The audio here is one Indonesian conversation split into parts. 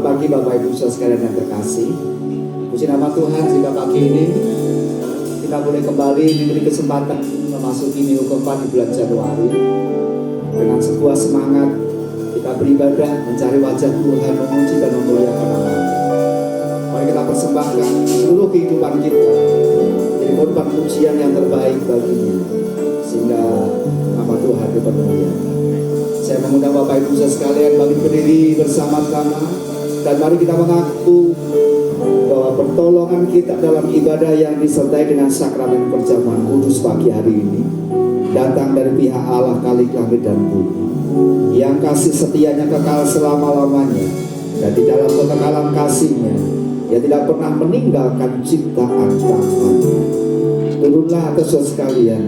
Selamat pagi Bapak Ibu Saudara sekalian yang terkasih. Puji nama Tuhan jika pagi ini kita boleh kembali diberi kesempatan memasuki minggu keempat di bulan Januari dengan sebuah semangat kita beribadah mencari wajah Tuhan, memuji dan memuliakan nama. Mari kita persembahkan seluruh kehidupan kita jadi korban pujian yang terbaik baginya sehingga nama Tuhan dipermuliakan. Saya mengundang Bapak Ibu Saudara sekalian bangkit berdiri bersama-sama dan mari kita mengaku bahwa pertolongan kita dalam ibadah yang disertai dengan sakramen perjamuan kudus pagi hari ini datang dari pihak Allah Khalik langit dan bumi yang kasih setianya kekal selama-lamanya, dan di dalam kekekalan kasihnya Dia tidak pernah meninggalkan ciptaan tangannya. Turunlah atas saudara sekalian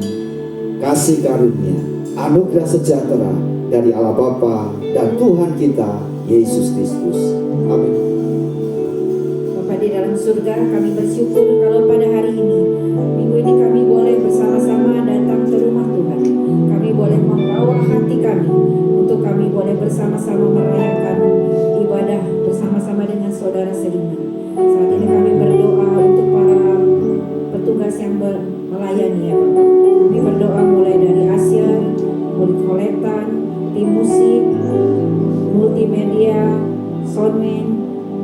kasih karunia, anugerah sejahtera dari Allah Bapa dan Tuhan kita Yesus Kristus. Amin. Bapa di dalam surga, kami bersyukur kalau pada hari ini, minggu ini kami boleh bersama-sama datang ke rumah Tuhan. Kami boleh membawa hati kami untuk kami boleh bersama-sama merayakan ibadah bersama-sama dengan saudara seiman. Saat ini kami berdoa untuk para petugas yang melayani ya Bapak. Kami berdoa mulai dari Asia, Koletan, tim musik, multimedia, soundman,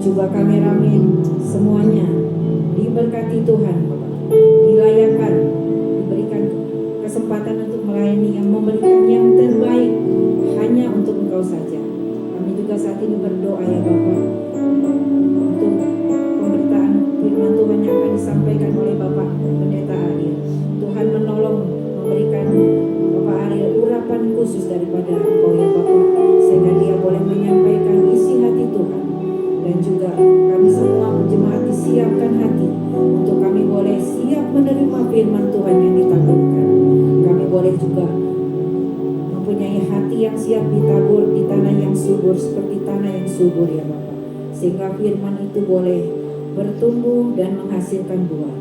juga kameramen, semuanya diberkati Tuhan Bapak. Dilayakan, diberikan kesempatan untuk melayani yang memberikan yang terbaik hanya untuk Engkau saja. Kami juga saat ini berdoa ya Bapak untuk pemberitaan firman Tuhan yang akan disampaikan oleh Bapak Pendeta Ariel. Tuhan menolong memberikan Bapak Ariel urapan khusus daripada Engkau ya Bapak, sehingga dia boleh menyampaikan isi hati Tuhan. Dan juga kami semua jemaat disiapkan hati untuk kami boleh siap menerima firman Tuhan yang ditaburkan. Kami boleh juga mempunyai hati yang siap ditabur di tanah yang subur seperti tanah yang subur ya Bapak, sehingga firman itu boleh bertumbuh dan menghasilkan buah.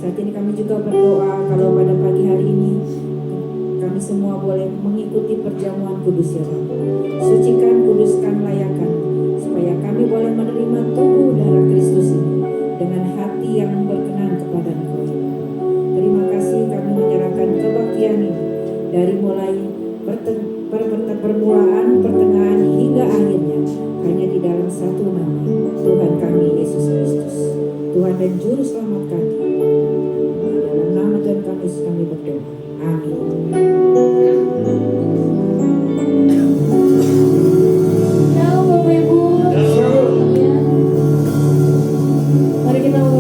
Saat ini kami juga berdoa kalau pada pagi hari ini kami semua boleh mengikuti perjamuan kudus ya Bapak. Sucikan, kuduskan, layakan, supaya kami boleh menerima tubuh darah Kristus ini dengan hati yang berkenan kepada Engkau. Terima kasih kami menyerahkan kebaktian ini dari mulai permulaan, pertengahan hingga akhirnya hanya di dalam satu nama, Tuhan kami Yesus Kristus, Tuhan dan Juru Selamat kami. Di dalam nama Tuhan kami Yesus kami berdoa. Amin.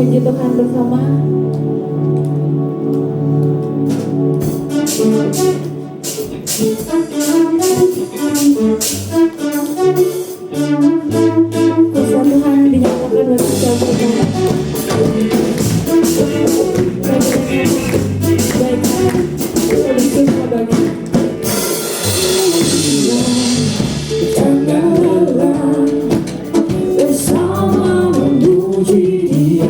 Puji Tuhan bersama. Kuasa Tuhan dinyatakan bagi setiap kita. Baik, kita bersyukur bagi. Bersama memuji Dia.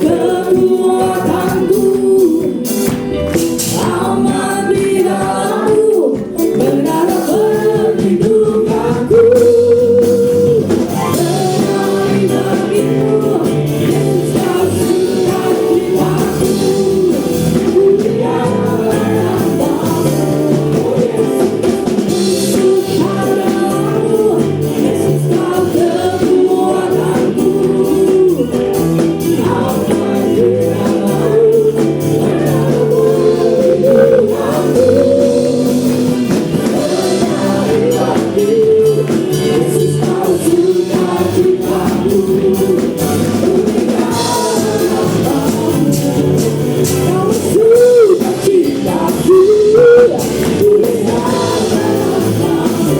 kekuatanku, aman di dalammu, benar perlindunganku. Menari bagimu, Yesus kau sukacitaku. Mulia namamu, oh Yesus padamu, Yesus kau kekuatanku, aman di dalammu, benar perlindunganku. Menari bagimu, Yesus kau sukacitaku. Mulia namamu, kau sukacitaku. Mulia namamu,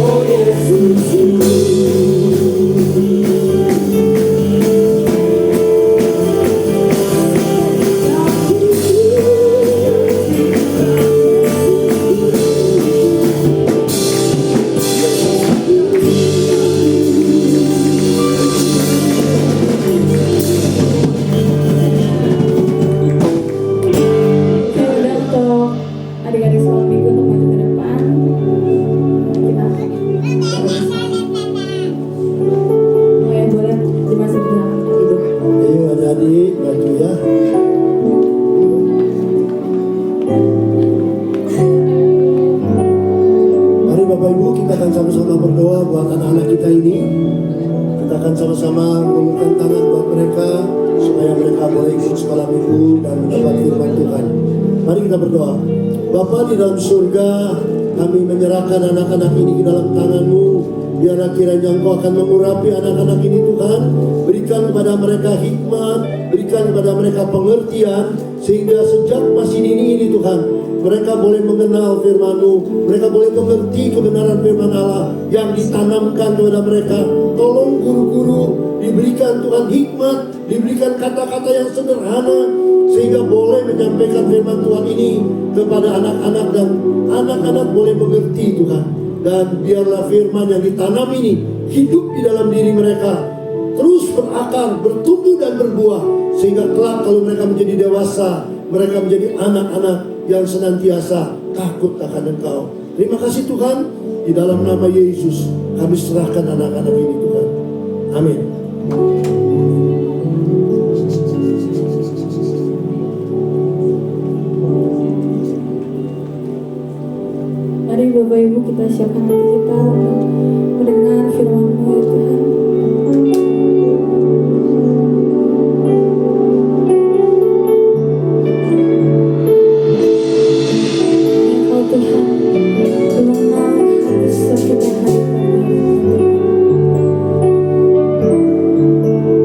oh Yesus. Saya udah untuk adik-adik suamiku untuk maju ke depan. Kita mulai boleh dimasukin ke dalam hidup. Ayo adik-adik maju ya. Mari Bapak Ibu, kita akan sama-sama berdoa buat anak-anak kita ini. Kita akan sama-sama mengulurkan tangan buat mereka supaya mereka boleh ikut sekolah minggu dan mendapat firman Tuhan. Mari kita berdoa. Bapa di dalam surga, kami menyerahkan anak-anak ini ke dalam tangan-Mu. Biarlah kiranya Engkau akan mengurapi anak-anak ini Tuhan. Berikan kepada mereka hikmat, berikan kepada mereka pengertian, sehingga sejak masih dini ini Tuhan, mereka boleh mengenal firman-Mu, mereka boleh mengerti kebenaran firman Allah yang ditanamkan kepada mereka. Tolong guru-guru diberikan Tuhan hikmat, diberikan kata-kata yang sederhana, sehingga boleh menyampaikan firman Tuhan ini kepada anak-anak dan anak-anak boleh mengerti Tuhan. Dan biarlah firman yang ditanam ini hidup di dalam diri mereka, terus berakar, bertumbuh dan berbuah, sehingga kelak kalau mereka menjadi dewasa, mereka menjadi anak-anak yang senantiasa takut akan Engkau. Terima kasih Tuhan, di dalam nama Yesus kami serahkan anak-anak ini Tuhan. Amin. Mari Bapak Ibu kita siapkan hati kita untuk mendengar firman-Mu ya Tuhan. Engkau Tuhan mengenal hati setiap yang hadir Bapak Ibu.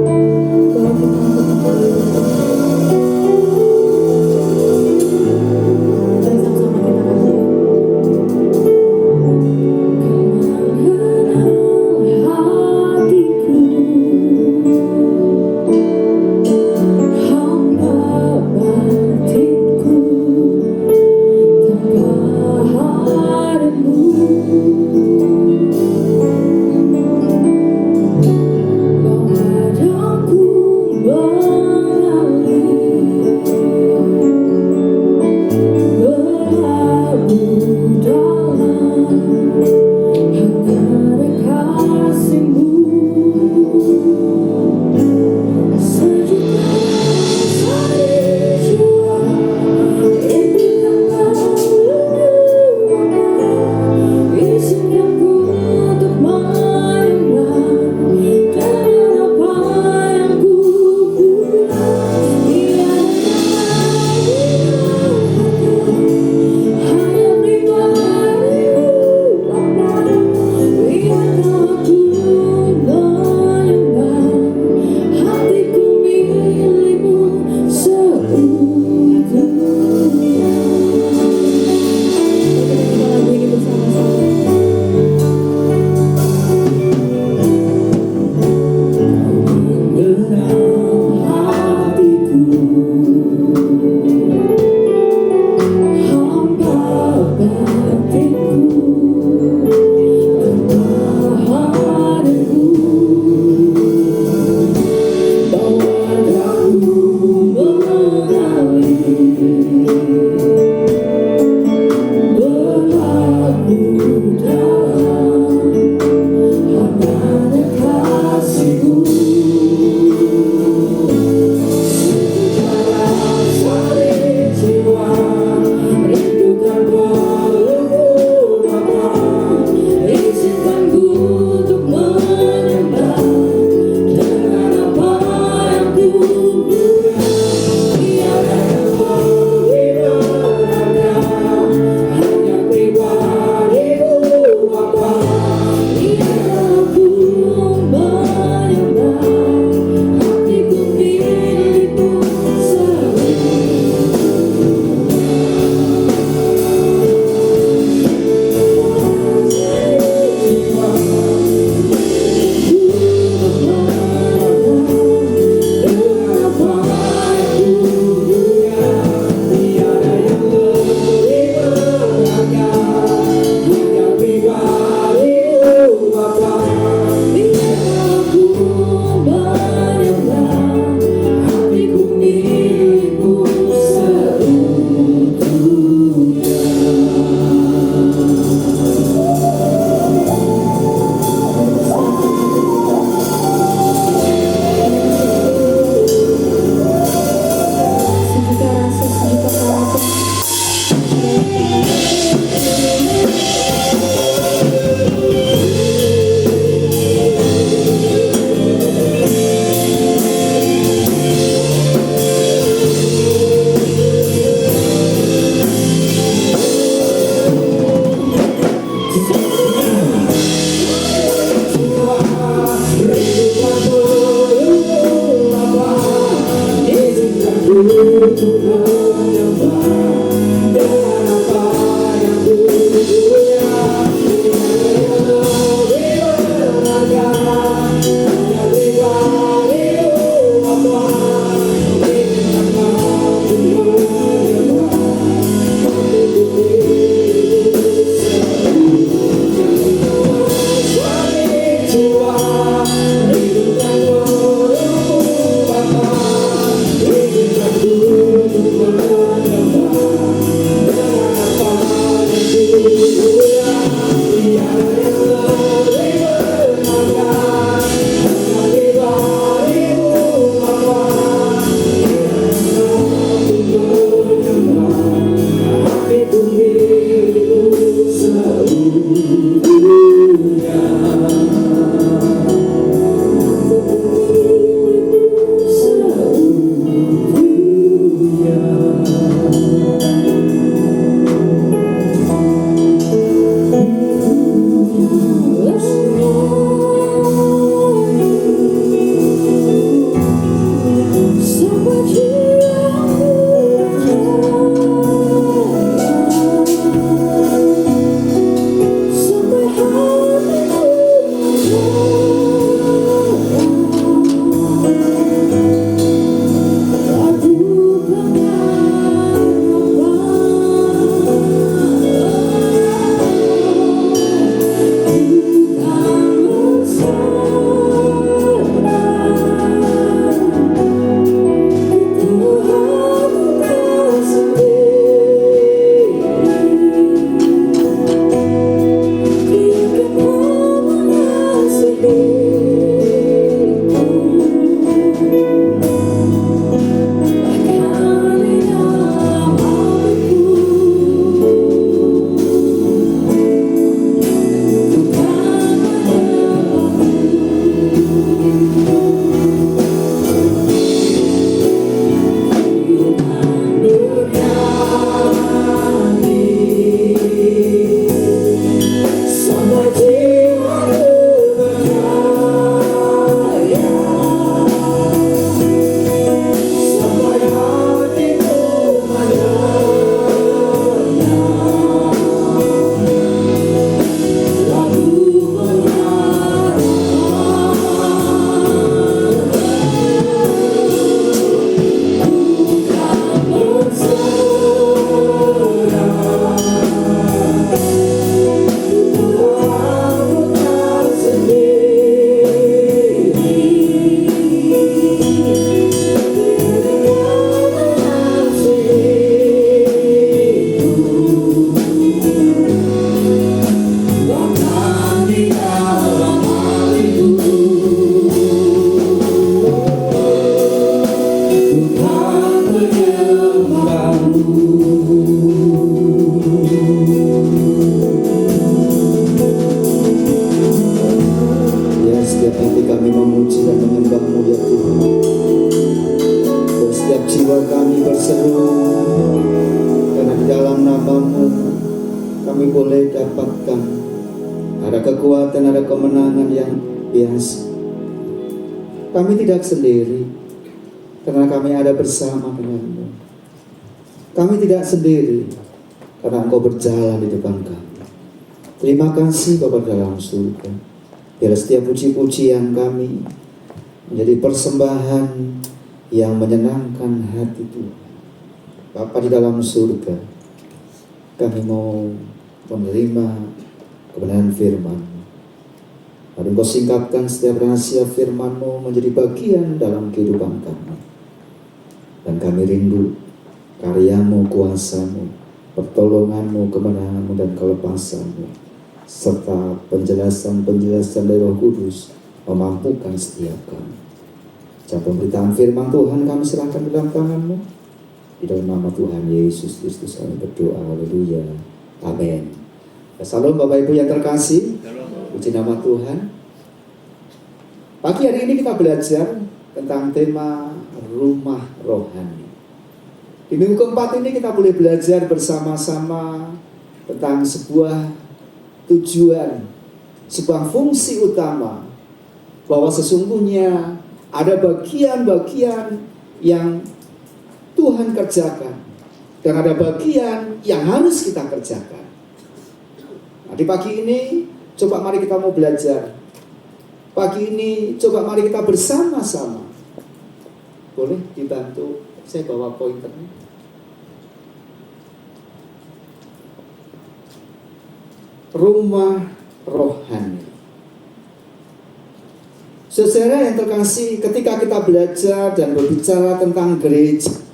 kami boleh dapatkan. Ada kekuatan, ada kemenangan yang biasa. Kami tidak sendiri, karena kami ada bersama denganmu. Kami tidak sendiri, karena Engkau berjalan di depan kami. Terima kasih Bapa dalam surga. Biar setiap puji-pujian kami menjadi persembahan yang menyenangkan hati Tuhan. Bapa di dalam surga, kami mau menerima kebenaran firman-Mu. Lalu Engkau singkapkan setiap rahasia firman-Mu menjadi bagian dalam kehidupan kami. Dan kami rindu karya-Mu, kuasa-Mu, pertolongan-Mu, kemenangan-Mu, dan kelepasan-Mu, serta penjelasan-penjelasan dari Roh Kudus memampukan setiap kami. Jika pemberitaan firman Tuhan kami serahkan ke dalam tangan-Mu. Di dalam nama Tuhan Yesus Kristus kami berdoa. Haleluya. Amin. Salam Bapak Ibu yang terkasih. Puji nama Tuhan. Pagi hari ini kita belajar tentang tema rumah rohani. Di minggu keempat ini kita boleh belajar bersama-sama tentang sebuah tujuan, sebuah fungsi utama, bahwa sesungguhnya ada bagian-bagian yang Tuhan kerjakan. Dan ada bagian yang harus kita kerjakan. Nah, di pagi ini, coba mari kita mau belajar. Pagi ini, coba mari kita bersama-sama. Boleh dibantu? Saya bawa pointernya. Rumah rohani. Saudara yang terkasih, ketika kita belajar dan berbicara tentang gereja,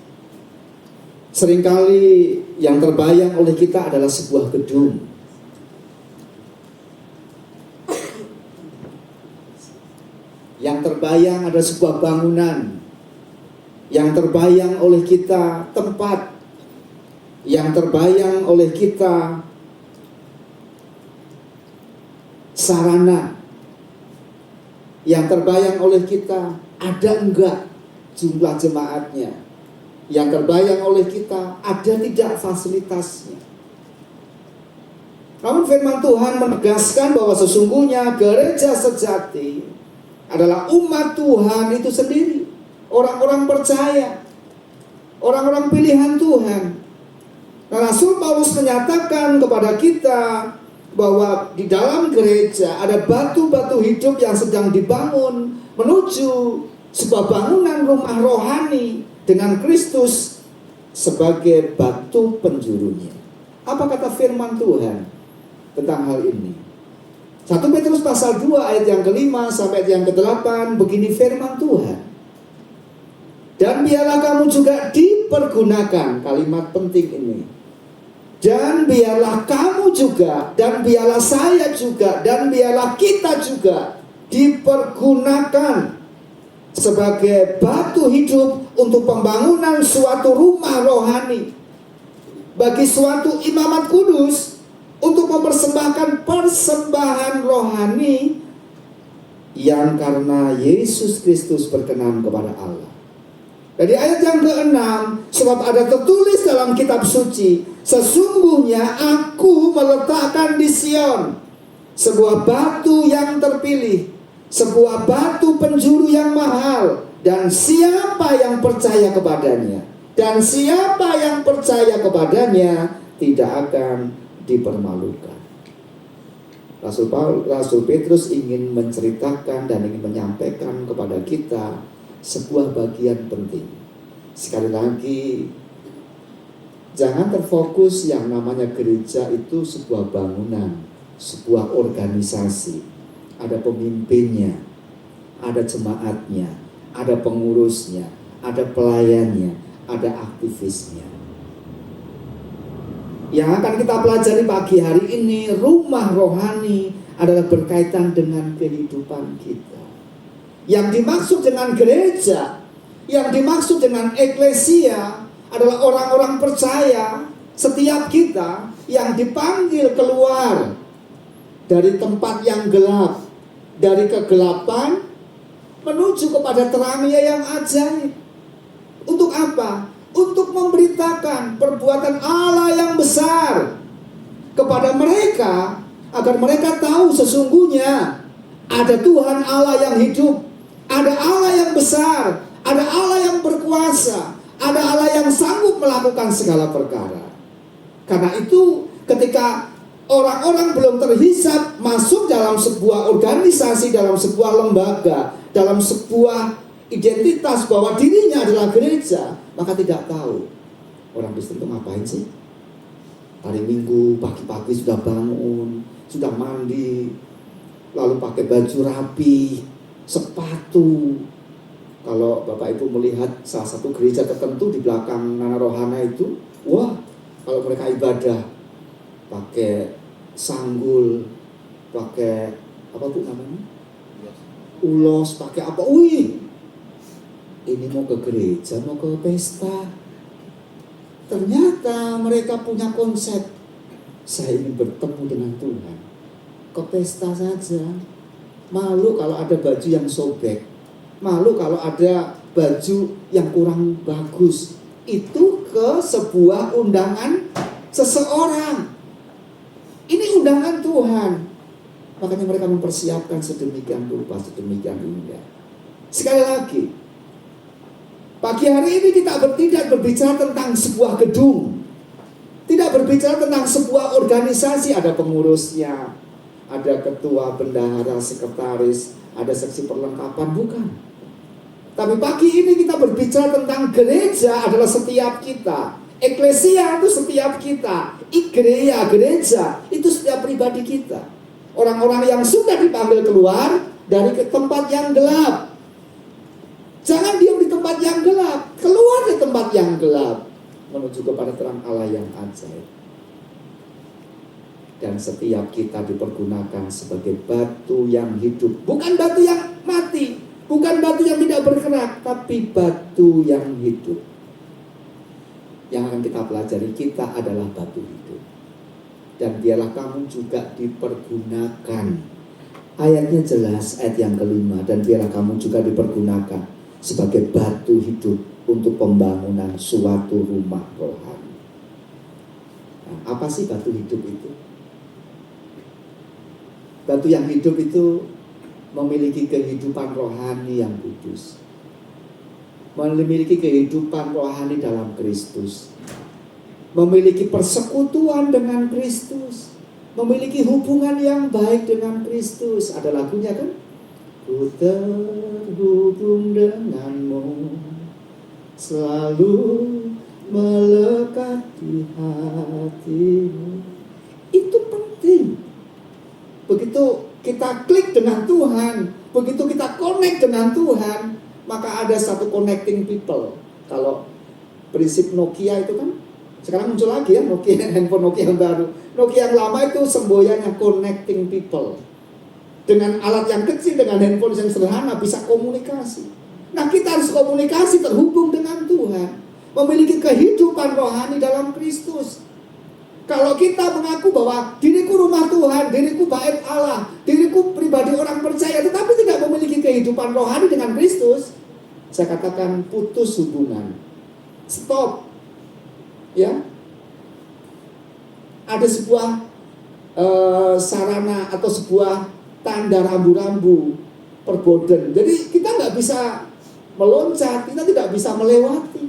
seringkali yang terbayang oleh kita adalah sebuah gedung. Yang terbayang ada sebuah bangunan. Yang terbayang oleh kita tempat. Yang terbayang oleh kita sarana. Yang terbayang oleh kita ada enggak jumlah jemaatnya. Yang terbayang oleh kita ada tidak fasilitasnya. Namun firman Tuhan menegaskan bahwa sesungguhnya gereja sejati adalah umat Tuhan itu sendiri. Orang-orang percaya, orang-orang pilihan Tuhan. Nah, Rasul Paulus menyatakan kepada kita bahwa di dalam gereja ada batu-batu hidup yang sedang dibangun menuju sebuah bangunan rumah rohani dengan Kristus sebagai batu penjurunya. Apa kata firman Tuhan tentang hal ini? 1 Petrus pasal 2 ayat yang ke-5 sampai ayat yang ke-8, begini firman Tuhan. Dan biarlah kamu juga dipergunakan, kalimat penting ini. Dan biarlah kamu juga, dan biarlah saya juga, dan biarlah kita juga dipergunakan sebagai batu hidup untuk pembangunan suatu rumah rohani bagi suatu imamat kudus untuk mempersembahkan persembahan rohani yang karena Yesus Kristus berkenan kepada Allah. Dari ayat yang ke-6, sebab ada tertulis dalam kitab suci, sesungguhnya aku meletakkan di Sion sebuah batu yang terpilih, sebuah batu penjuru yang mahal, dan siapa yang percaya kepadanya, dan siapa yang percaya kepadanya tidak akan dipermalukan. Rasul Petrus ingin menceritakan dan ingin menyampaikan kepada kita sebuah bagian penting. Sekali lagi, jangan terfokus yang namanya gereja itu sebuah bangunan, sebuah organisasi. Ada pemimpinnya, ada jemaatnya, ada pengurusnya, ada pelayannya, ada aktivisnya. Yang akan kita pelajari pagi hari ini, rumah rohani adalah berkaitan dengan kehidupan kita. Yang dimaksud dengan gereja, yang dimaksud dengan eklesia adalah orang-orang percaya, setiap kita yang dipanggil keluar dari tempat yang gelap, dari kegelapan menuju kepada terangnya yang ajaib. Untuk apa? Untuk memberitakan perbuatan Allah yang besar kepada mereka, agar mereka tahu sesungguhnya ada Tuhan Allah yang hidup, ada Allah yang besar, ada Allah yang berkuasa, ada Allah yang sanggup melakukan segala perkara. Karena itu ketika orang-orang belum terhisap masuk dalam sebuah organisasi, dalam sebuah lembaga, dalam sebuah identitas bahwa dirinya adalah gereja, maka tidak tahu orang Kristen itu ngapain sih. Hari Minggu pagi-pagi sudah bangun, sudah mandi, lalu pakai baju rapi, sepatu. Kalau Bapak Ibu melihat salah satu gereja tertentu di belakang Nana Rohana itu, wah, kalau mereka ibadah pakai sanggul, pakai apa tuh namanya? Ulos, pakai apa? Wih, ini mau ke gereja, mau ke pesta. Ternyata mereka punya konsep, saya ingin bertemu dengan Tuhan. Ke pesta saja. Malu kalau ada baju yang sobek, malu kalau ada baju yang kurang bagus. Itu ke sebuah undangan seseorang. Ini undangan Tuhan. Makanya mereka mempersiapkan sedemikian rupa, sedemikian indah. Sekali lagi, Pagi hari ini kita tidak berbicara tentang sebuah gedung, tidak berbicara tentang sebuah organisasi, ada pengurusnya, ada ketua, bendahara, sekretaris, ada seksi perlengkapan, bukan. Tapi pagi ini kita berbicara tentang gereja adalah setiap kita. Eklesia itu setiap kita. Gereja itu setiap pribadi kita. Orang-orang yang sudah dipanggil keluar dari tempat yang gelap. Jangan diam di tempat yang gelap, keluar dari tempat yang gelap menuju kepada terang Allah yang ajaib. Dan setiap kita dipergunakan sebagai batu yang hidup, bukan batu yang mati, bukan batu yang tidak bergerak, tapi batu yang hidup. Yang akan kita pelajari, kita adalah batu hidup. Dan biarlah kamu juga dipergunakan. Ayatnya jelas, ayat yang kelima. Dan biarlah kamu juga dipergunakan sebagai batu hidup untuk pembangunan suatu rumah rohani. Nah, apa sih batu hidup itu? Batu yang hidup itu memiliki kehidupan rohani yang kudus, memiliki kehidupan rohani dalam Kristus, memiliki persekutuan dengan Kristus, memiliki hubungan yang baik dengan Kristus. Ada lagunya kan? Ku terhubung denganmu, selalu melekat di hatimu. Itu penting. Begitu kita klik dengan Tuhan, begitu kita connect dengan Tuhan, maka ada satu connecting people. Kalau prinsip Nokia itu kan sekarang muncul lagi ya, Nokia, handphone Nokia yang baru. Nokia yang lama itu semboyannya connecting people. Dengan alat yang kecil, dengan handphone yang sederhana bisa komunikasi. Nah, kita harus komunikasi, terhubung dengan Tuhan, memiliki kehidupan rohani dalam Kristus. Kalau kita mengaku bahwa diriku rumah Tuhan, diriku bait Allah, diriku pribadi orang percaya, tetapi tidak memiliki kehidupan rohani dengan Kristus, saya katakan putus hubungan. Stop. Ya. Ada sebuah sarana atau sebuah tanda rambu-rambu perboden. Jadi kita nggak bisa meloncat, kita tidak bisa melewati.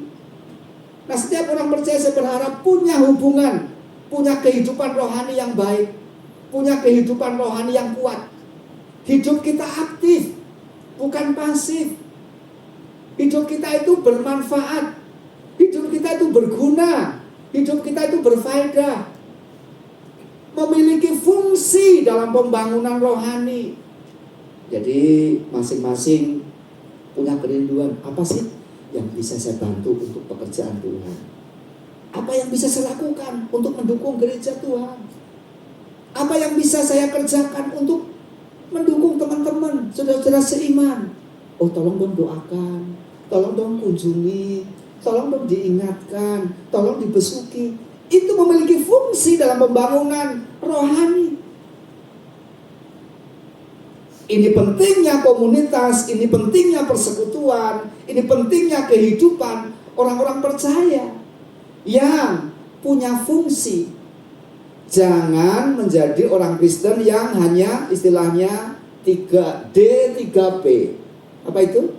Nah, setiap orang percaya saya berharap punya hubungan, punya kehidupan rohani yang baik, punya kehidupan rohani yang kuat. Hidup kita aktif, bukan pasif. Hidup kita itu bermanfaat, hidup kita itu berguna, hidup kita itu berfaedah, memiliki fungsi dalam pembangunan rohani. Jadi masing-masing punya kerinduan. Apa sih yang bisa saya bantu untuk pekerjaan Tuhan? Apa yang bisa saya lakukan untuk mendukung gereja Tuhan? Apa yang bisa saya kerjakan untuk mendukung teman-teman, saudara-saudara seiman? Oh, tolong dong doakan, tolong dong kunjungi, tolong dong diingatkan, tolong dibesuki. Itu memiliki fungsi dalam pembangunan rohani. Ini pentingnya komunitas, ini pentingnya persekutuan, ini pentingnya kehidupan orang-orang percaya yang punya fungsi. Jangan menjadi orang Kristen yang hanya istilahnya 3D, 3P. Apa itu?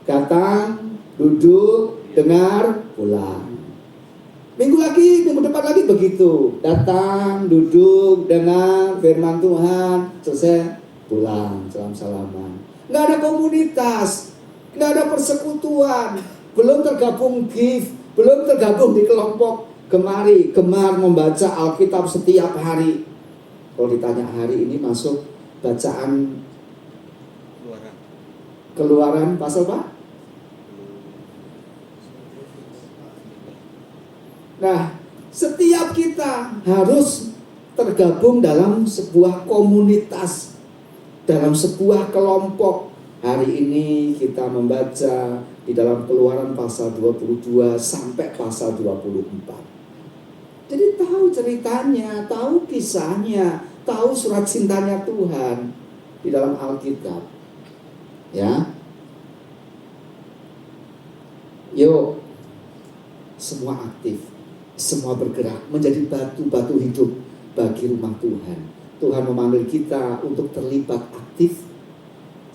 Datang, duduk, dengar, pulang. Minggu depan lagi begitu. Datang, duduk, dengar firman Tuhan, selesai, pulang, salam-salaman. Nggak ada komunitas, nggak ada persekutuan, belum tergabung gift, belum tergabung di kelompok gemar membaca Alkitab setiap hari. Kalau ditanya hari ini masuk bacaan Keluaran pasal apa? Nah, setiap kita harus tergabung dalam sebuah komunitas, dalam sebuah kelompok. Hari ini kita membaca di dalam Keluaran pasal 22 sampai pasal 24. Jadi tahu ceritanya, tahu kisahnya, tahu surat cintanya Tuhan di dalam Alkitab. Ya. Yuk, semua aktif, semua bergerak menjadi batu-batu hidup bagi rumah Tuhan. Tuhan memanggil kita untuk terlibat aktif.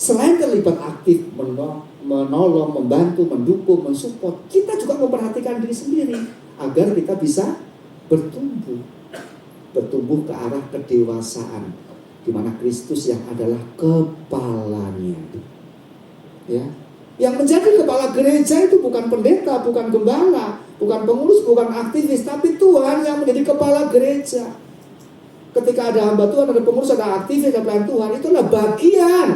Selain terlibat aktif menolong, membantu, mendukung, mensupport, kita juga memperhatikan diri sendiri agar kita bisa bertumbuh ke arah kedewasaan, di mana Kristus yang adalah kepalanya. Ya, yang menjadi kepala gereja itu bukan pendeta, bukan gembala, bukan pengurus, bukan aktivis, tapi Tuhan yang menjadi kepala gereja. Ketika ada hamba Tuhan, ada pengurus, ada aktivis, ada pelayan Tuhan, itulah bagian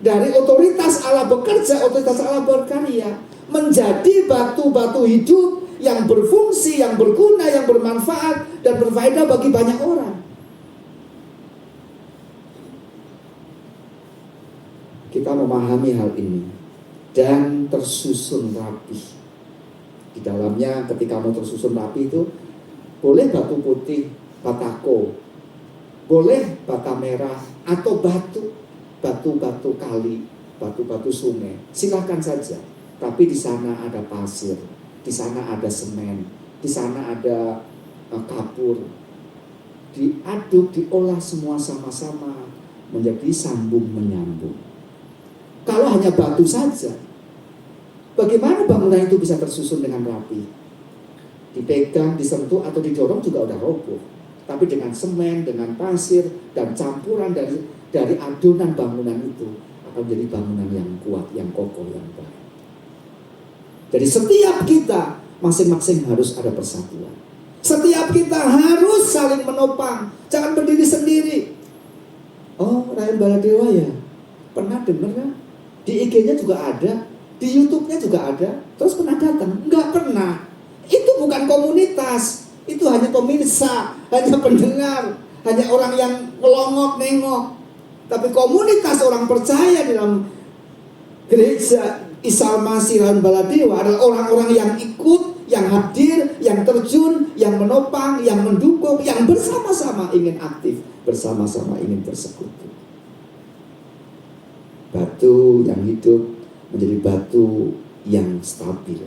dari otoritas Allah bekerja, otoritas Allah berkarya, menjadi batu-batu hidup yang berfungsi, yang berguna, yang bermanfaat dan berfaedah bagi banyak orang. Kita memahami hal ini dan tersusun rapi. Di dalamnya ketika mau tersusun rapi itu boleh batu putih, batako, boleh bata merah atau batu-batu kali, batu-batu sungai. Silakan saja. Tapi di sana ada pasir, di sana ada semen, di sana ada kapur. Diaduk, diolah semua sama-sama menjadi sambung menyambung. Kalau hanya batu saja, bagaimana bangunan itu bisa tersusun dengan rapi? Dipegang, disentuh atau didorong juga udah roboh. Tapi dengan semen, dengan pasir dan campuran dari adonan bangunan itu akan menjadi bangunan yang kuat, yang kokoh, yang baik. Jadi setiap kita masing-masing harus ada persatuan. Setiap kita harus saling menopang, jangan berdiri sendiri. Oh, Ryan Baladewa ya, pernah dengar kan? Di IG-nya juga ada, di YouTube-nya juga ada, terus pernah datang? Enggak pernah. Itu bukan komunitas, itu hanya pemirsa, hanya pendengar, hanya orang yang ngelongok nengok. Tapi komunitas orang percaya di dalam gereja Isa Al-Masih Ryan Baladewa adalah orang-orang yang ikut, yang hadir, yang terjun, yang menopang, yang mendukung, yang bersama-sama ingin aktif, bersama-sama ingin bersekutu. Batu yang hidup menjadi batu yang stabil.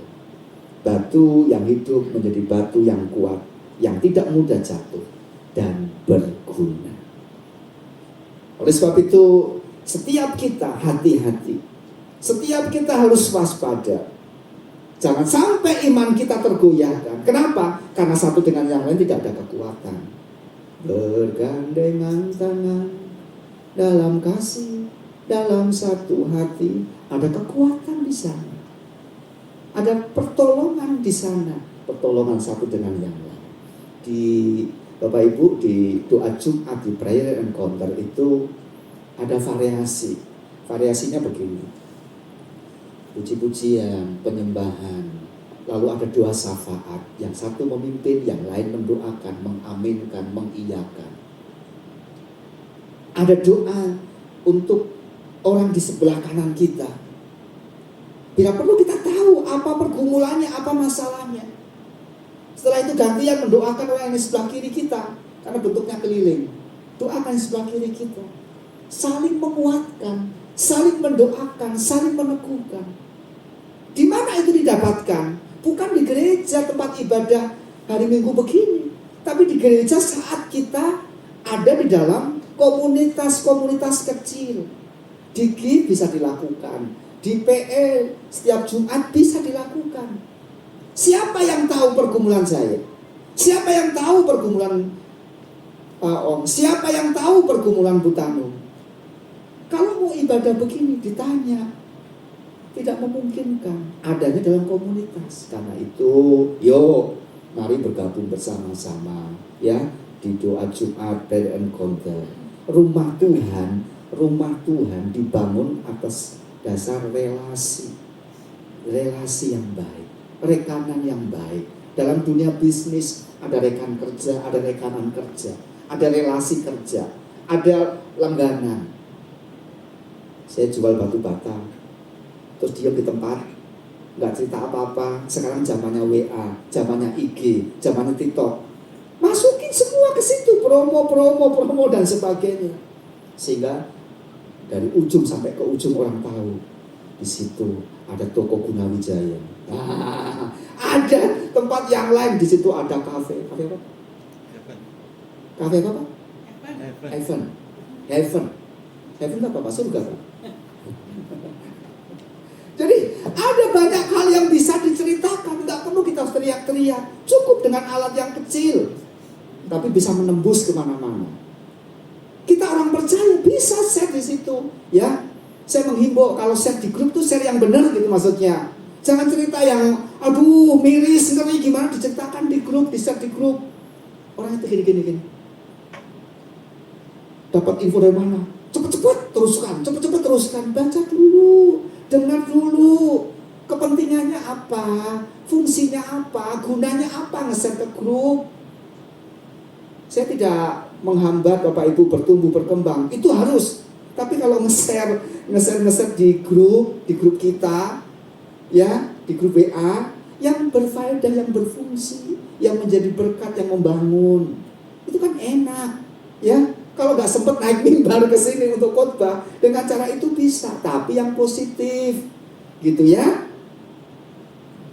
Batu yang hidup menjadi batu yang kuat, yang tidak mudah jatuh dan berguna. Oleh sebab itu, setiap kita hati-hati. Setiap kita harus waspada. Jangan sampai iman kita tergoyahkan. Kenapa? Karena satu dengan yang lain tidak ada kekuatan. Bergandengan tangan dalam kasih, dalam satu hati, ada kekuatan di sana. Ada pertolongan di sana, pertolongan satu dengan yang lain. Di Bapak Ibu, di doa Jumat di prayer encounter itu ada variasi. Variasinya begini: puji-pujian, penyembahan, lalu ada doa syafaat. Yang satu memimpin, yang lain mendoakan, mengaminkan, mengiyakan. Ada doa untuk orang di sebelah kanan kita. Bila perlu kita tahu apa pergumulannya, apa masalahnya. Setelah itu gantian mendoakan orang yang di sebelah kiri kita, karena bentuknya keliling. Doakan di sebelah kiri kita. Saling menguatkan, saling mendoakan, saling meneguhkan. Di mana itu didapatkan? Bukan di gereja tempat ibadah hari Minggu begini, tapi di gereja saat kita ada di dalam komunitas-komunitas kecil. Di GIF bisa dilakukan, di PL setiap Jumat bisa dilakukan. Siapa yang tahu pergumulan saya? Siapa yang tahu pergumulan Pak Om? Siapa yang tahu pergumulan Bu Tanu? Kalau mau ibadah begini ditanya, tidak memungkinkan. Adanya dalam komunitas. Karena itu, yuk mari bergabung bersama-sama ya di doa Jumat prayer encounter. Rumah Tuhan dibangun atas dasar relasi yang baik, rekanan yang baik. Dalam dunia bisnis ada rekan kerja, ada rekanan kerja, ada relasi kerja, ada langganan. Saya jual batu bata, terus diam di tempat, nggak cerita apa-apa. Sekarang zamannya WA, zamannya IG, zamannya TikTok. Masukin semua ke situ, promo dan sebagainya. Sehingga dari ujung sampai ke ujung orang tahu di situ ada toko Gunawijaya. Ada tempat yang lain di situ ada kafe apa? Kafe apa? Heaven. Heaven itu apa? Surga Pak. Jadi ada banyak hal yang bisa diceritakan, nggak perlu kita teriak-teriak, cukup dengan alat yang kecil, tapi bisa menembus kemana-mana. Kita orang percaya bisa share di situ, ya. Saya menghimbau kalau share di grup tuh share yang benar gitu maksudnya. Jangan cerita yang aduh miris, ngeri gimana, diceritakan di grup, di share di grup. Orang itu gini. Dapat info dari mana? Cepet-cepet teruskan, baca dulu, dengar dulu, kepentingannya apa, fungsinya apa, gunanya apa nge-share ke grup. Saya tidak menghambat Bapak Ibu bertumbuh berkembang, itu harus. Tapi kalau nge-share di grup kita, ya, di grup WA, yang berfaedah, yang berfungsi, yang menjadi berkat, yang membangun, itu kan enak, ya. Kalau nggak sempat naik mimbar ke sini untuk khotbah, dengan cara itu bisa, tapi yang positif, gitu ya.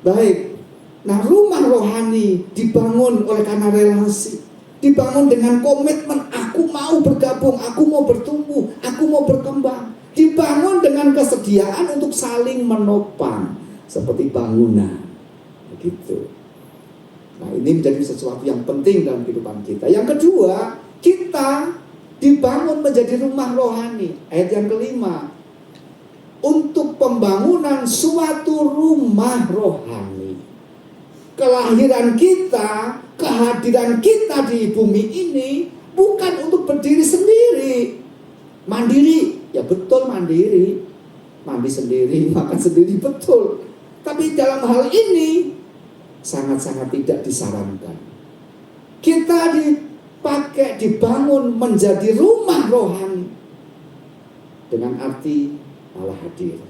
Baik. Nah, rumah rohani dibangun oleh karena relasi, dibangun dengan komitmen, aku mau bergabung, aku mau bertumbuh, aku mau berkembang, dibangun dengan kesediaan untuk saling menopang, seperti bangunan, begitu. Nah, ini menjadi sesuatu yang penting dalam kehidupan kita. Yang kedua, kita dibangun menjadi rumah rohani. Ayat yang kelima, untuk pembangunan suatu rumah rohani. Kelahiran kita, kehadiran kita di bumi ini bukan untuk berdiri sendiri, mandiri. Ya betul mandiri, mandi sendiri, makan sendiri, betul. Tapi dalam hal ini sangat-sangat tidak disarankan. Kita dibangun menjadi rumah rohani dengan arti Allah hadir,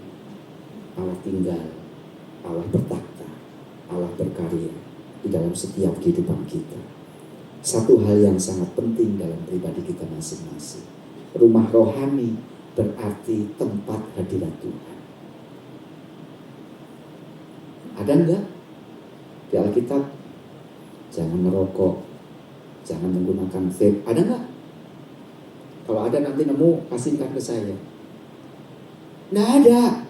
Allah tinggal, Allah bertakhta, Allah berkarya di dalam setiap kehidupan kita. Satu hal yang sangat penting dalam pribadi kita masing-masing, rumah rohani berarti tempat hadirat Tuhan. Ada enggak di Alkitab? Jangan merokok, jangan menggunakan vape. Ada enggak? Kalau ada nanti nemu, kasihkan ke saya. Nggak ada.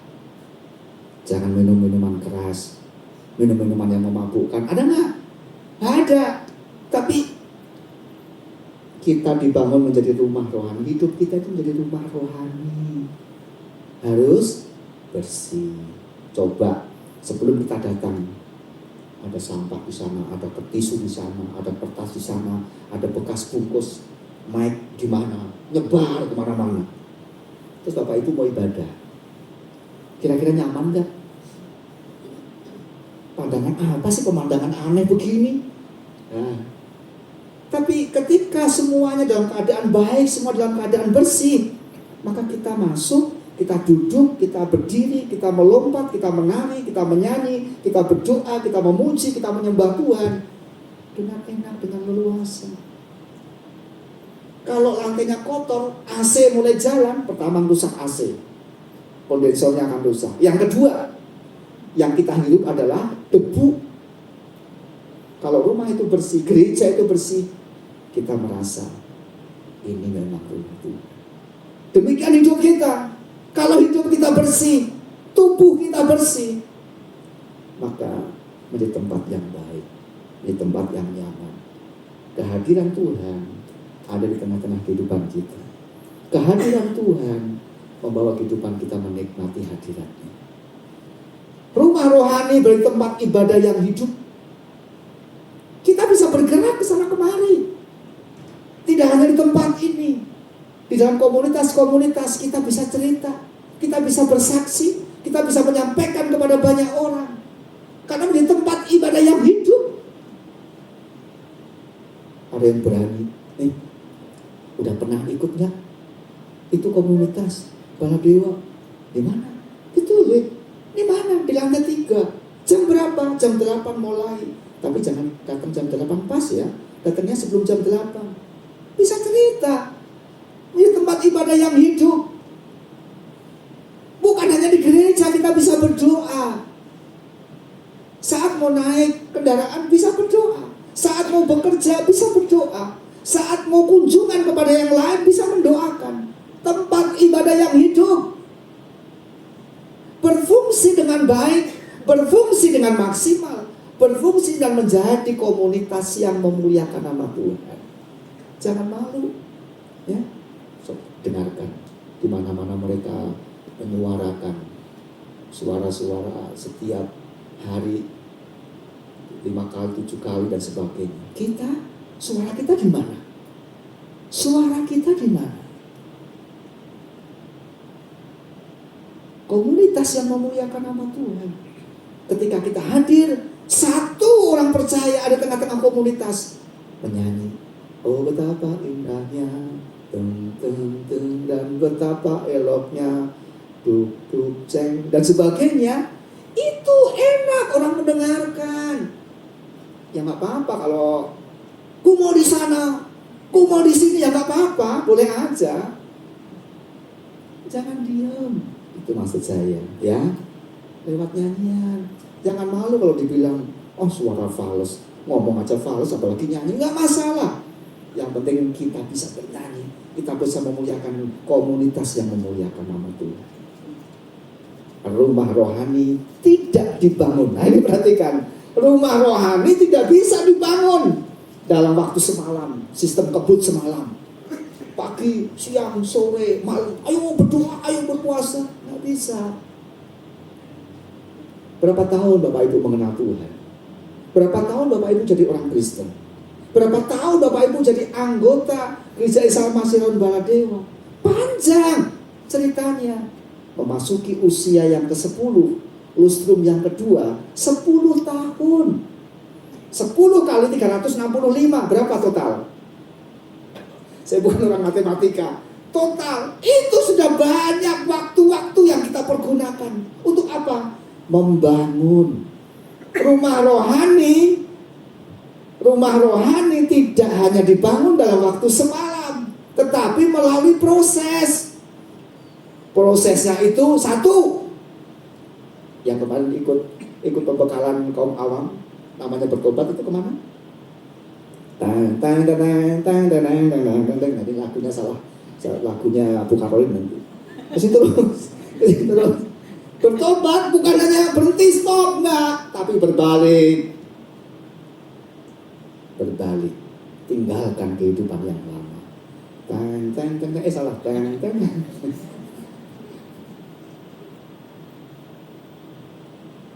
Jangan minum minuman keras, minum minuman yang memabukkan. Ada nggak? Nggak ada. Tapi kita dibangun menjadi rumah rohani. Hidup kita itu menjadi rumah rohani. Harus bersih. Coba sebelum kita datang, ada sampah di sana, ada tisu di sana, ada kertas di sana, ada bekas bungkus mic di mana, nyebar kemana-mana. Terus Bapak Ibu mau ibadah, kira-kira nyaman gak? Pandangan apa sih, pemandangan aneh begini? Nah, tapi ketika semuanya dalam keadaan baik, semua dalam keadaan bersih, maka kita masuk, kita duduk, kita berdiri, kita melompat, kita menari, kita menyanyi, kita berdoa, kita memuji, kita menyembah Tuhan dengan enak, dengan leluasa. Kalau lantainya kotor, AC mulai jalan, pertama rusak AC, kondensornya akan rusak. Yang kedua, yang kita hirup adalah debu. Kalau rumah itu bersih, gereja itu bersih, kita merasa ini memang rumah Tuhan. Demikian hidup kita. Kalau hidup kita bersih, tubuh kita bersih, maka menjadi tempat yang baik, menjadi tempat yang nyaman. Kehadiran Tuhan ada di tengah-tengah kehidupan kita. Kehadiran Tuhan membawa kehidupan kita menikmati hadiratnya. Rumah rohani berarti tempat ibadah yang hidup. Kita bisa bergerak ke sana kemari. Tidak hanya di tempat ini, di dalam komunitas-komunitas kita bisa cerita, kita bisa bersaksi, kita bisa menyampaikan kepada banyak orang. Karena menjadi tempat ibadah yang hidup. Ada yang berani, udah pernah ikut nggak? Itu komunitas Baladewa. Di mana? Itu di mana? Di lantai 3. Jam berapa? Jam 8 mulai. Tapi jangan datang jam 8 pas ya. Datangnya sebelum jam 8. Bisa cerita. Ini tempat ibadah yang hidup. Bukan hanya di gereja kita bisa berdoa. Saat mau naik kendaraan bisa berdoa. Saat mau bekerja bisa berdoa. Saat mau kunjungan kepada yang lain bisa mendoakan. Tempat tempat ibadah yang hidup, berfungsi dengan baik, berfungsi dengan maksimal, berfungsi dan menjadi komunitas yang memuliakan nama Tuhan. Jangan malu, ya. So, dengarkan di mana-mana mereka menyuarakan suara-suara setiap hari 5 kali, 7 kali dan sebagainya. Suara kita di mana? Suara kita di mana? Komunitas yang memuliakan nama Tuhan. Ketika kita hadir, satu orang percaya ada tengah-tengah komunitas menyanyi, oh betapa indahnya, teng teng teng, dan betapa eloknya, duk duk ceng dan sebagainya. Itu enak orang mendengarkan. Ya nggak apa-apa kalau ku mau di sana, ku mau di sini, ya nggak apa-apa, boleh aja. Jangan diam. Itu maksud saya, ya. Lewat nyanyian. Jangan malu kalau dibilang, oh suara fals, ngomong aja fals, apalagi nyanyi, nggak masalah. Yang penting kita bisa bernyanyi, kita bisa memuliakan komunitas yang memuliakan nama Tuhan. Rumah rohani tidak dibangun. Nah ini perhatikan, rumah rohani tidak bisa dibangun dalam waktu semalam, sistem kebut semalam. Pagi, siang, sore, malam, ayo berdoa, ayo berpuasa. Nggak bisa. Berapa tahun Bapak Ibu mengenal Tuhan? Berapa tahun Bapak Ibu jadi orang Kristen? Berapa tahun Bapak Ibu jadi anggota Gereja Isa Masiron Baladewa? Panjang ceritanya. Memasuki usia yang ke-10, lustrum yang kedua, 10 tahun. 10 kali 365, berapa total? Saya bukan orang matematika. Total, itu sudah banyak waktu-waktu yang kita pergunakan. Untuk apa? Membangun rumah rohani. Rumah rohani tidak hanya dibangun dalam waktu semalam, tetapi melalui proses. Prosesnya itu satu. Yang kemarin ikut pembekalan kaum awam, namanya bertobat, itu kemana? Nanti lagunya salah, lagunya Abu Karolin nanti. Terus bertobat bukan hanya berhenti stop, enggak, tapi berbalik, tinggalkan kehidupan yang lama. Salah.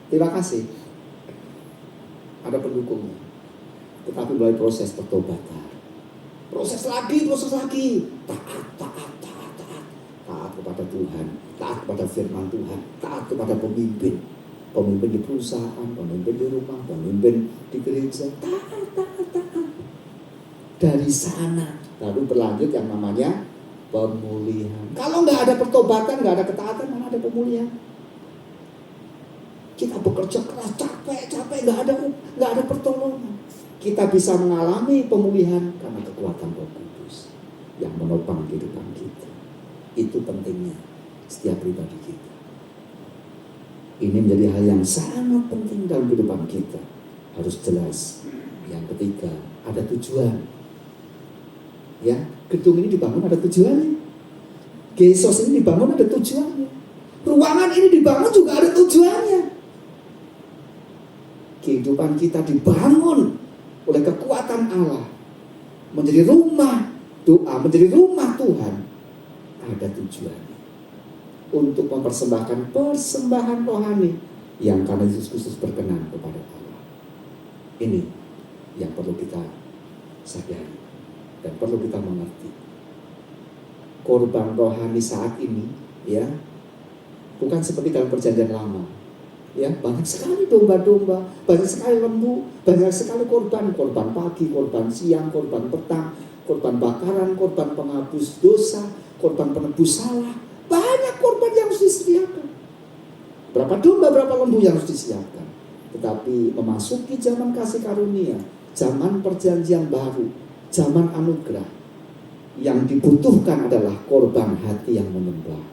Terima kasih. Ada pendukungnya. Tetapi melalui proses pertobatan. Proses lagi. Taat kepada Tuhan. Taat kepada firman Tuhan. Taat kepada pemimpin. Pemimpin di perusahaan, pemimpin di rumah, pemimpin di gereja. Taat. Dari sana baru berlanjut yang namanya pemulihan. Kalau nggak ada pertobatan, nggak ada ketaatan, mana ada pemulihan? Kita bekerja keras, capek, nggak ada pertolongan. Kita bisa mengalami pemulihan karena kekuatan Roh Kudus yang menopang kehidupan kita. Itu pentingnya setiap pribadi kita. Ini menjadi hal yang sangat penting dalam kehidupan kita. Harus jelas. Yang ketiga, ada tujuan. Ya, gedung ini dibangun ada tujuannya. Gesos ini dibangun ada tujuannya. Ruangan ini dibangun juga ada tujuannya. Kehidupan kita dibangun oleh kekuatan Allah, menjadi rumah doa, menjadi rumah Tuhan, ada tujuannya untuk mempersembahkan persembahan rohani yang karena Yesus Kristus berkenan kepada Allah. Ini yang perlu kita sadari dan perlu kita mengerti. Korban rohani saat ini, ya, bukan seperti dalam perjanjian lama. Ya, banyak sekali domba-domba, banyak sekali lembu, banyak sekali korban pagi, korban siang, korban petang, korban bakaran, korban penghapus dosa, korban penebus salah. Banyak korban yang harus disediakan. Berapa domba, berapa lembu yang harus disediakan. Tetapi memasuki zaman kasih karunia, zaman perjanjian baru, zaman anugerah, yang dibutuhkan adalah korban hati yang menyembah.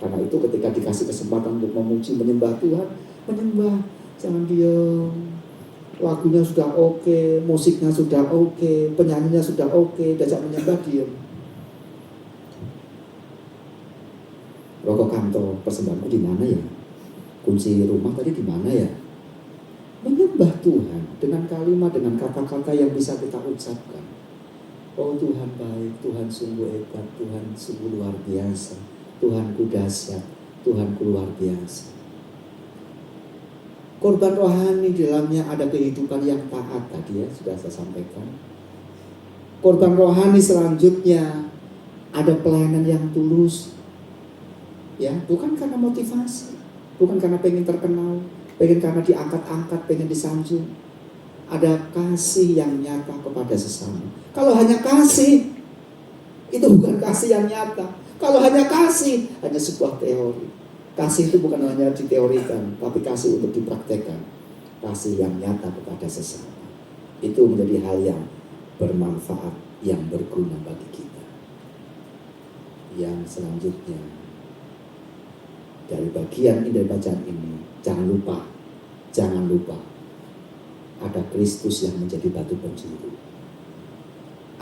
Karena itu ketika dikasih kesempatan untuk memuji, menyembah Tuhan, menyembah, jangan diam. Lagunya sudah oke, musiknya sudah oke, penyanyinya sudah oke, diajak menyembah diam. Rokok kantor persembahanku di mana ya? Kunci rumah tadi di mana ya? Menyembah Tuhan dengan kalimat, dengan kata-kata yang bisa kita ucapkan. Oh Tuhan baik, Tuhan sungguh hebat, Tuhan sungguh luar biasa, Tuhanku dahsyat, Tuhanku luar biasa. Korban rohani di dalamnya ada kehidupan yang taat tadi ya, sudah saya sampaikan. Korban rohani selanjutnya ada pelayanan yang tulus. Ya, bukan karena motivasi, bukan karena pengen terkenal, pengen karena diangkat-angkat, pengen disanjung. Ada kasih yang nyata kepada sesama. Kalau hanya kasih, itu bukan kasih yang nyata. Kalau hanya kasih, hanya sebuah teori. Kasih itu bukan hanya diteorikan, tapi kasih untuk dipraktekkan. Kasih yang nyata kepada sesama. Itu menjadi hal yang bermanfaat, yang berguna bagi kita. Yang selanjutnya, dari bagian ini, dari bacaan ini, jangan lupa, ada Kristus yang menjadi batu penjuru.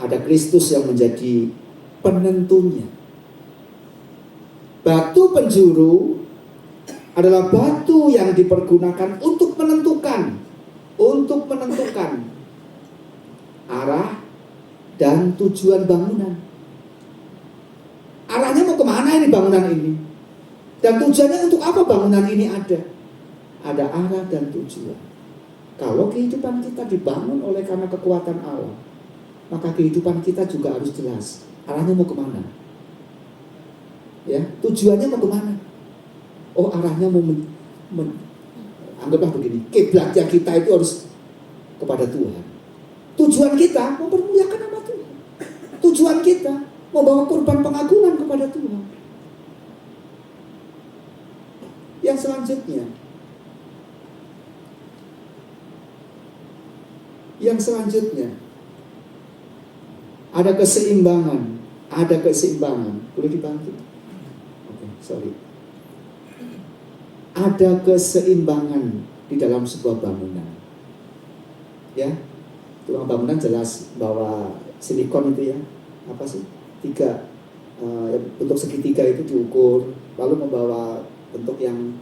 Ada Kristus yang menjadi penentunya. Batu penjuru adalah batu yang dipergunakan untuk menentukan arah dan tujuan bangunan. Arahnya mau kemana ini bangunan ini? Dan tujuannya untuk apa bangunan ini ada? Ada arah dan tujuan. Kalau kehidupan kita dibangun oleh karena kekuatan Allah, maka kehidupan kita juga harus jelas. Arahnya mau kemana? Ya, tujuannya mau kemana? Oh, arahnya mau anggaplah begini, kiblatnya kita itu harus kepada Tuhan. Tujuan kita mempermuliakan nama Tuhan. Tujuan kita membawa korban pengagungan kepada Tuhan. Yang selanjutnya ada keseimbangan. Boleh dibantu? Oke, sorry. Ada keseimbangan di dalam sebuah bangunan. Ya, tukang bangunan jelas bahwa silikon itu ya, apa sih? Bentuk segitiga itu diukur, lalu membawa bentuk yang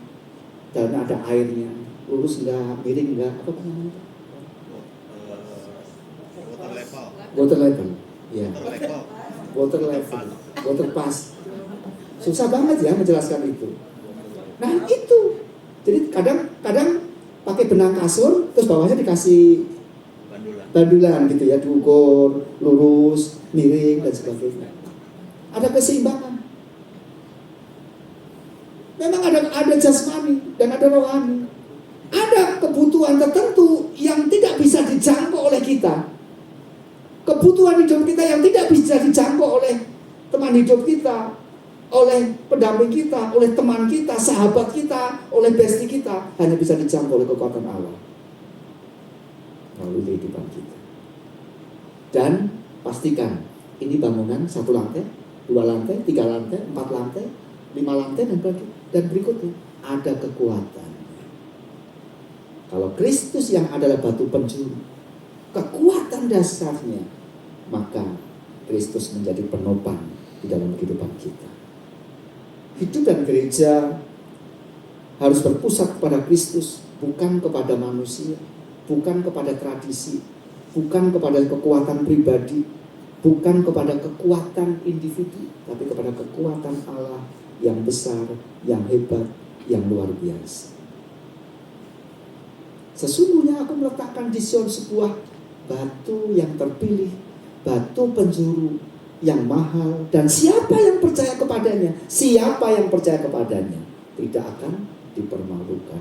dalamnya ada airnya, lurus enggak, miring enggak, apa namanya itu? Water level, ya. Water level, water pass. Susah banget ya menjelaskan itu. Nah itu, jadi kadang pakai benang kasur, terus bawahnya dikasih bandulan gitu ya, diukur, lurus, miring dan sebagainya. Ada keseimbangan. Memang ada jasmani dan ada rohani. Ada kebutuhan tertentu yang tidak bisa dijangkau oleh kita. Kebutuhan hidup kita yang tidak bisa dijangkau oleh teman hidup kita, oleh pendamping kita, oleh teman kita, sahabat kita, oleh bestie kita, hanya bisa dijangkau oleh kekuatan Allah melalui kehidupan kita. Dan pastikan ini bangunan 1 lantai, 2 lantai, 3 lantai, 4 lantai, 5 lantai dan berikutnya ada kekuatan. Kalau Kristus yang adalah batu penjuru, kekuatan dasarnya, maka Kristus menjadi penopang di dalam kehidupan kita. Hidup dan gereja harus berpusat kepada Kristus, bukan kepada manusia, bukan kepada tradisi, bukan kepada kekuatan pribadi, bukan kepada kekuatan individu, tapi kepada kekuatan Allah yang besar, yang hebat, yang luar biasa. Sesungguhnya aku meletakkan di Sion sebuah batu yang terpilih, batu penjuru yang mahal, dan siapa yang percaya kepadanya tidak akan dipermalukan.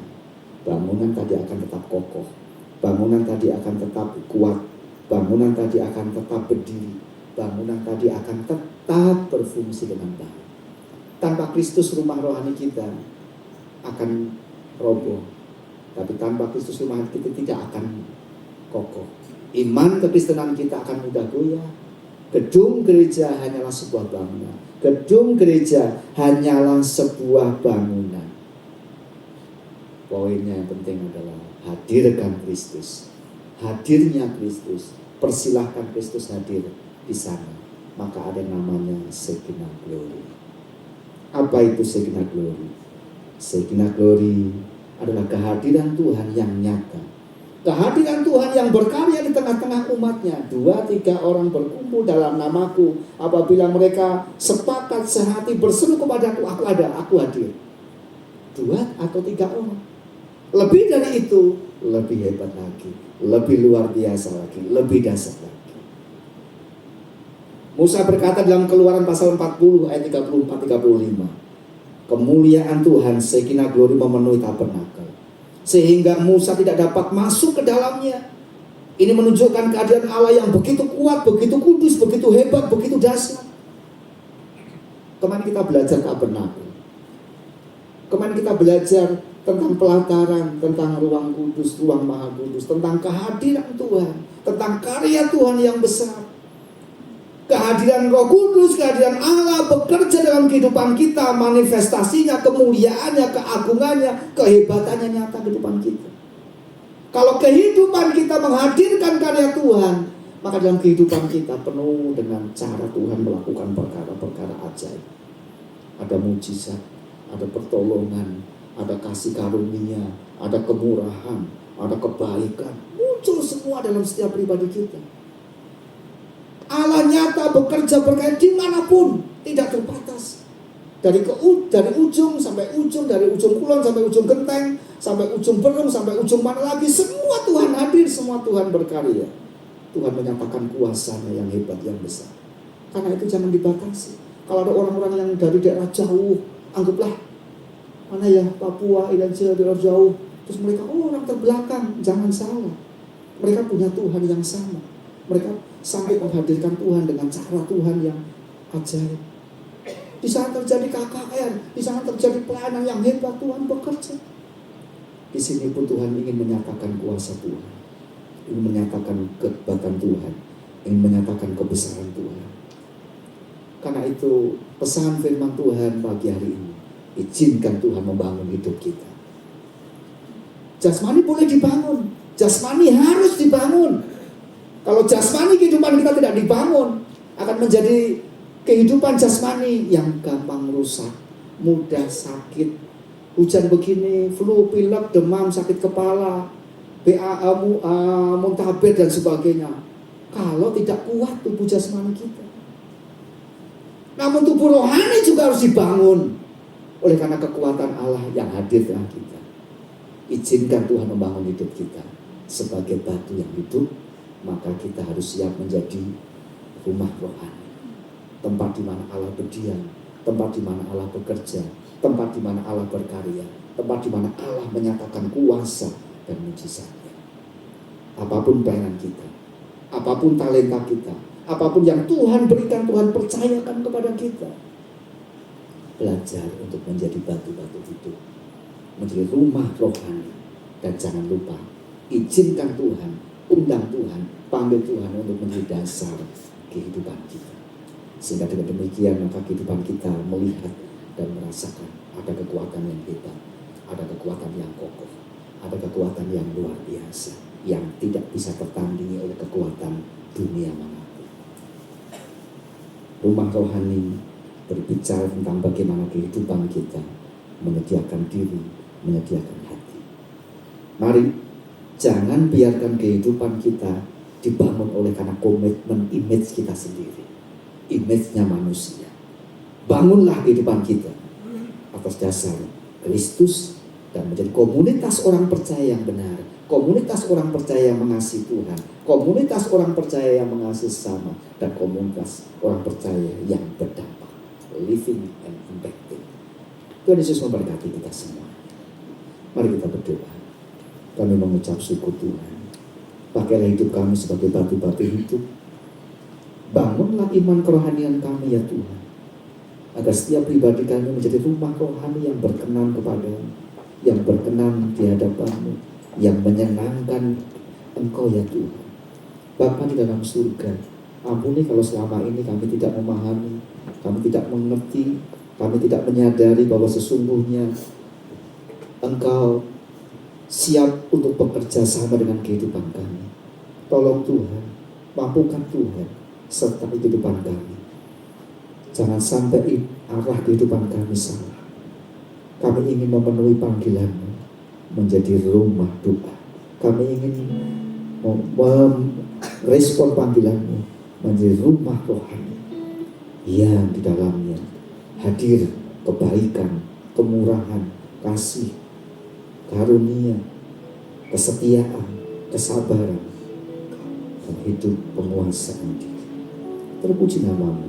Bangunan tadi akan tetap kokoh, bangunan tadi akan tetap kuat, bangunan tadi akan tetap berdiri, bangunan tadi akan tetap berfungsi dengan baik. Tanpa Kristus rumah rohani kita akan roboh, tapi tanpa Kristus rumah rohani kita tidak akan kokoh. Iman kekristenan kita akan mudah goyah. Gedung gereja hanyalah sebuah bangunan. Gedung gereja hanyalah sebuah bangunan. Poinnya yang penting adalah hadirkan Kristus. Hadirnya Kristus. Persilahkan Kristus hadir di sana. Maka ada yang namanya Shekinah Glory. Apa itu Shekinah Glory? Shekinah Glory adalah kehadiran Tuhan yang nyata. Kehadiran Tuhan yang berkarya di tengah-tengah umatnya. 2-3 orang berkumpul dalam namaku. Apabila mereka sepakat sehati berseru kepadaku, aku ada, aku hadir. 2 atau 3 orang. Lebih dari itu, lebih hebat lagi, lebih luar biasa lagi, lebih dahsyat lagi. Musa berkata dalam Keluaran pasal 40 ayat 34-35, kemuliaan Tuhan Shekinah Glory memenuhi tabernakel, sehingga Musa tidak dapat masuk ke dalamnya. Ini menunjukkan kehadiran Allah yang begitu kuat, begitu kudus, begitu hebat, begitu dahsyat. Kemarin kita belajar tabernakel. Kemarin kita belajar tentang pelataran, tentang ruang kudus, ruang maha kudus, tentang kehadiran Tuhan, tentang karya Tuhan yang besar. Kehadiran Roh Kudus, kehadiran Allah bekerja dalam kehidupan kita, manifestasinya, kemuliaannya, keagungannya, kehebatannya nyata di depan kita. Kalau kehidupan kita menghadirkan karya Tuhan, maka dalam kehidupan kita penuh dengan cara Tuhan melakukan perkara-perkara ajaib. Ada mujizat, ada pertolongan, ada kasih karunia, ada kemurahan, ada kebaikan, muncul semua dalam setiap pribadi kita. Allah nyata bekerja berkait dimanapun, tidak terbatas. Dari ujung sampai ujung, dari ujung kulon sampai ujung genteng, sampai ujung berung, sampai ujung mana lagi, semua Tuhan hadir, semua Tuhan berkarya. Tuhan menyatakan kuasanya yang hebat, yang besar. Karena itu jangan dibatasi. Kalau ada orang-orang yang dari daerah jauh, anggaplah mana ya, Papua, Indonesia, daerah jauh, terus mereka orang terbelakang, jangan salah. Mereka punya Tuhan yang sama. Mereka sampai menghadirkan Tuhan dengan cara Tuhan yang ajaib. Di sana terjadi KKR, di sana terjadi pelayanan yang hebat, Tuhan bekerja. Di sini pun Tuhan ingin menyatakan kuasa Tuhan, ingin menyatakan kehebatan Tuhan, ingin menyatakan kebesaran Tuhan. Karena itu pesan firman Tuhan pagi hari ini, izinkan Tuhan membangun hidup kita. Jasmani boleh dibangun, jasmani harus dibangun. Kalau jasmani kehidupan kita tidak dibangun, akan menjadi kehidupan jasmani yang gampang rusak, mudah sakit. Hujan begini, flu, pilek, demam, sakit kepala, muntaber dan sebagainya. Kalau tidak kuat tubuh jasmani kita. Namun tubuh rohani juga harus dibangun oleh karena kekuatan Allah yang hadir dalam kita. Izinkan Tuhan membangun hidup kita sebagai batu yang hidup. Maka kita harus siap menjadi rumah rohani, tempat di mana Allah berdiam, tempat di mana Allah bekerja, tempat di mana Allah berkarya, tempat di mana Allah menyatakan kuasa dan mujizatnya. Apapun pelayanan kita, apapun talenta kita, apapun yang Tuhan berikan, Tuhan percayakan kepada kita. Belajar untuk menjadi batu-batu hidup, menjadi rumah rohani. Dan jangan lupa, izinkan Tuhan, undang Tuhan, panggil Tuhan untuk menjadi dasar kehidupan kita. Sehingga dengan demikian maka kehidupan kita melihat dan merasakan ada kekuatan yang hebat, ada kekuatan yang kokoh, ada kekuatan yang luar biasa, yang tidak bisa tertandingi oleh kekuatan dunia manapun. Rumah rohani berbicara tentang bagaimana kehidupan kita menyediakan diri, menyediakan hati. Mari jangan biarkan kehidupan kita dibangun oleh karena komitmen image kita sendiri, image-nya manusia. Bangunlah kehidupan kita atas dasar Kristus dan menjadi komunitas orang percaya yang benar, komunitas orang percaya yang mengasihi Tuhan, komunitas orang percaya yang mengasihi sesama, dan komunitas orang percaya yang berdampak, living and impacting. Tuhan Yesus memberkati kita semua. Mari kita berdoa. Kami mengucap syukur Tuhan. Pakailah hidup kami sebagai batu-batu hidup. Bangunlah iman kerohanian kami ya Tuhan. Agar setiap pribadi kami menjadi rumah rohani yang berkenan kepadamu, yang berkenan di hadapan-Mu, yang menyenangkan Engkau ya Tuhan. Bapa di dalam surga, ampuni kalau selama ini kami tidak memahami, kami tidak mengerti, kami tidak menyadari bahwa sesungguhnya Engkau siap untuk bekerja sama dengan kehidupan kami. Tolong Tuhan, mampukan Tuhan serta kehidupan kami. Jangan sampai arah kehidupan kami salah. Kami ingin memenuhi panggilan-Mu menjadi rumah doa. Kami ingin merespon panggilan-Mu menjadi rumah rohani yang di dalamnya hadir kebaikan, kemurahan, kasih, karunia, kesetiaan, kesabaran, dan hidup penguasaan diri. Terpuji nama-Mu.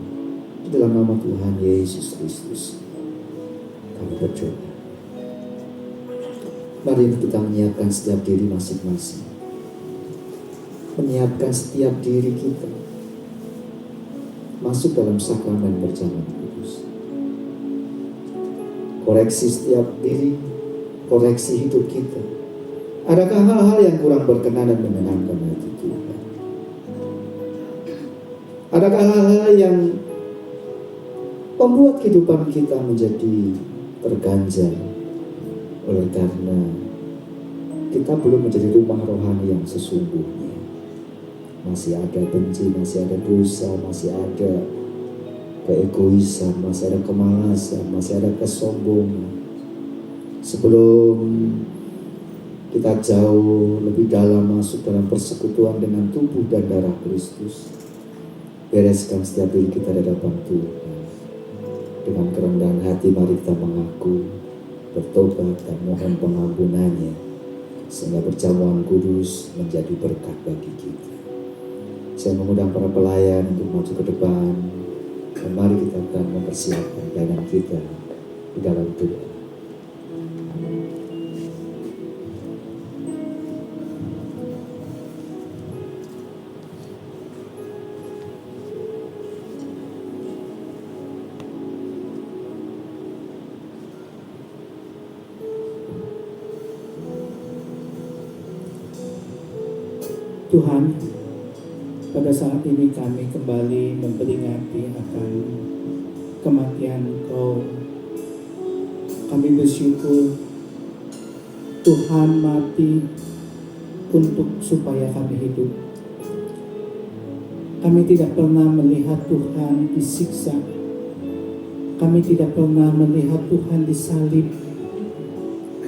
Di dalam nama Tuhan Yesus Kristus kami berdoa. Mari kita menyiapkan setiap diri masing-masing. Menyiapkan setiap diri kita masuk dalam sakramen perjamuan kudus. Koreksi setiap diri, koreksi hidup kita. Adakah hal-hal yang kurang berkenan dan menyenangkan hati Tuhan? Adakah hal-hal yang membuat kehidupan kita menjadi terganjal oleh karena kita belum menjadi rumah rohani yang sesungguhnya? Masih ada benci, masih ada dosa, masih ada keegoisan, masih ada kemalasan, masih ada kesombongan. Sebelum kita jauh lebih dalam masuk dalam persekutuan dengan tubuh dan darah Kristus, bereskan setiap diri kita di hadapan Tuhan. Dengan kerendahan hati mari kita mengaku, bertobat dan mohon pengampunannya, sehingga perjamuan kudus menjadi berkat bagi kita. Saya mengundang para pelayan untuk maju ke depan, dan mari kita akan mempersiapkan pelayanan kita di dalam doa. Tuhan, pada saat ini kami kembali memperingati akan kematian Engkau. Kami bersyukur Tuhan mati untuk supaya kami hidup. Kami tidak pernah melihat Tuhan disiksa. Kami tidak pernah melihat Tuhan disalib.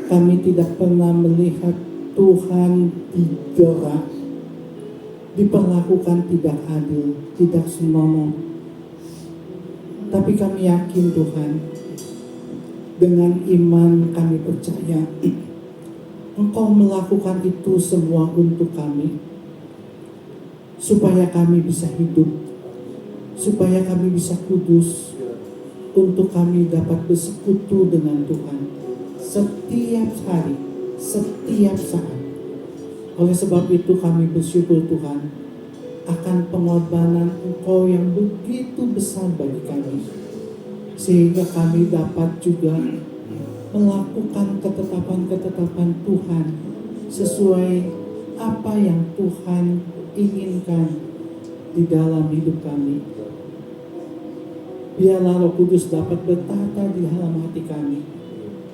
Kami tidak pernah melihat Tuhan dijerat, diperlakukan tidak adil, tidak senonoh. Tapi kami yakin Tuhan, dengan iman kami percaya Engkau melakukan itu semua untuk kami, supaya kami bisa hidup, supaya kami bisa kudus, untuk kami dapat bersekutu dengan Tuhan setiap hari, setiap saat. Oleh sebab itu kami bersyukur Tuhan akan pengorbanan Engkau yang begitu besar bagi kami, sehingga kami dapat juga melakukan ketetapan-ketetapan Tuhan sesuai apa yang Tuhan inginkan di dalam hidup kami. Biarlah Roh Kudus dapat bertata di dalam hati kami,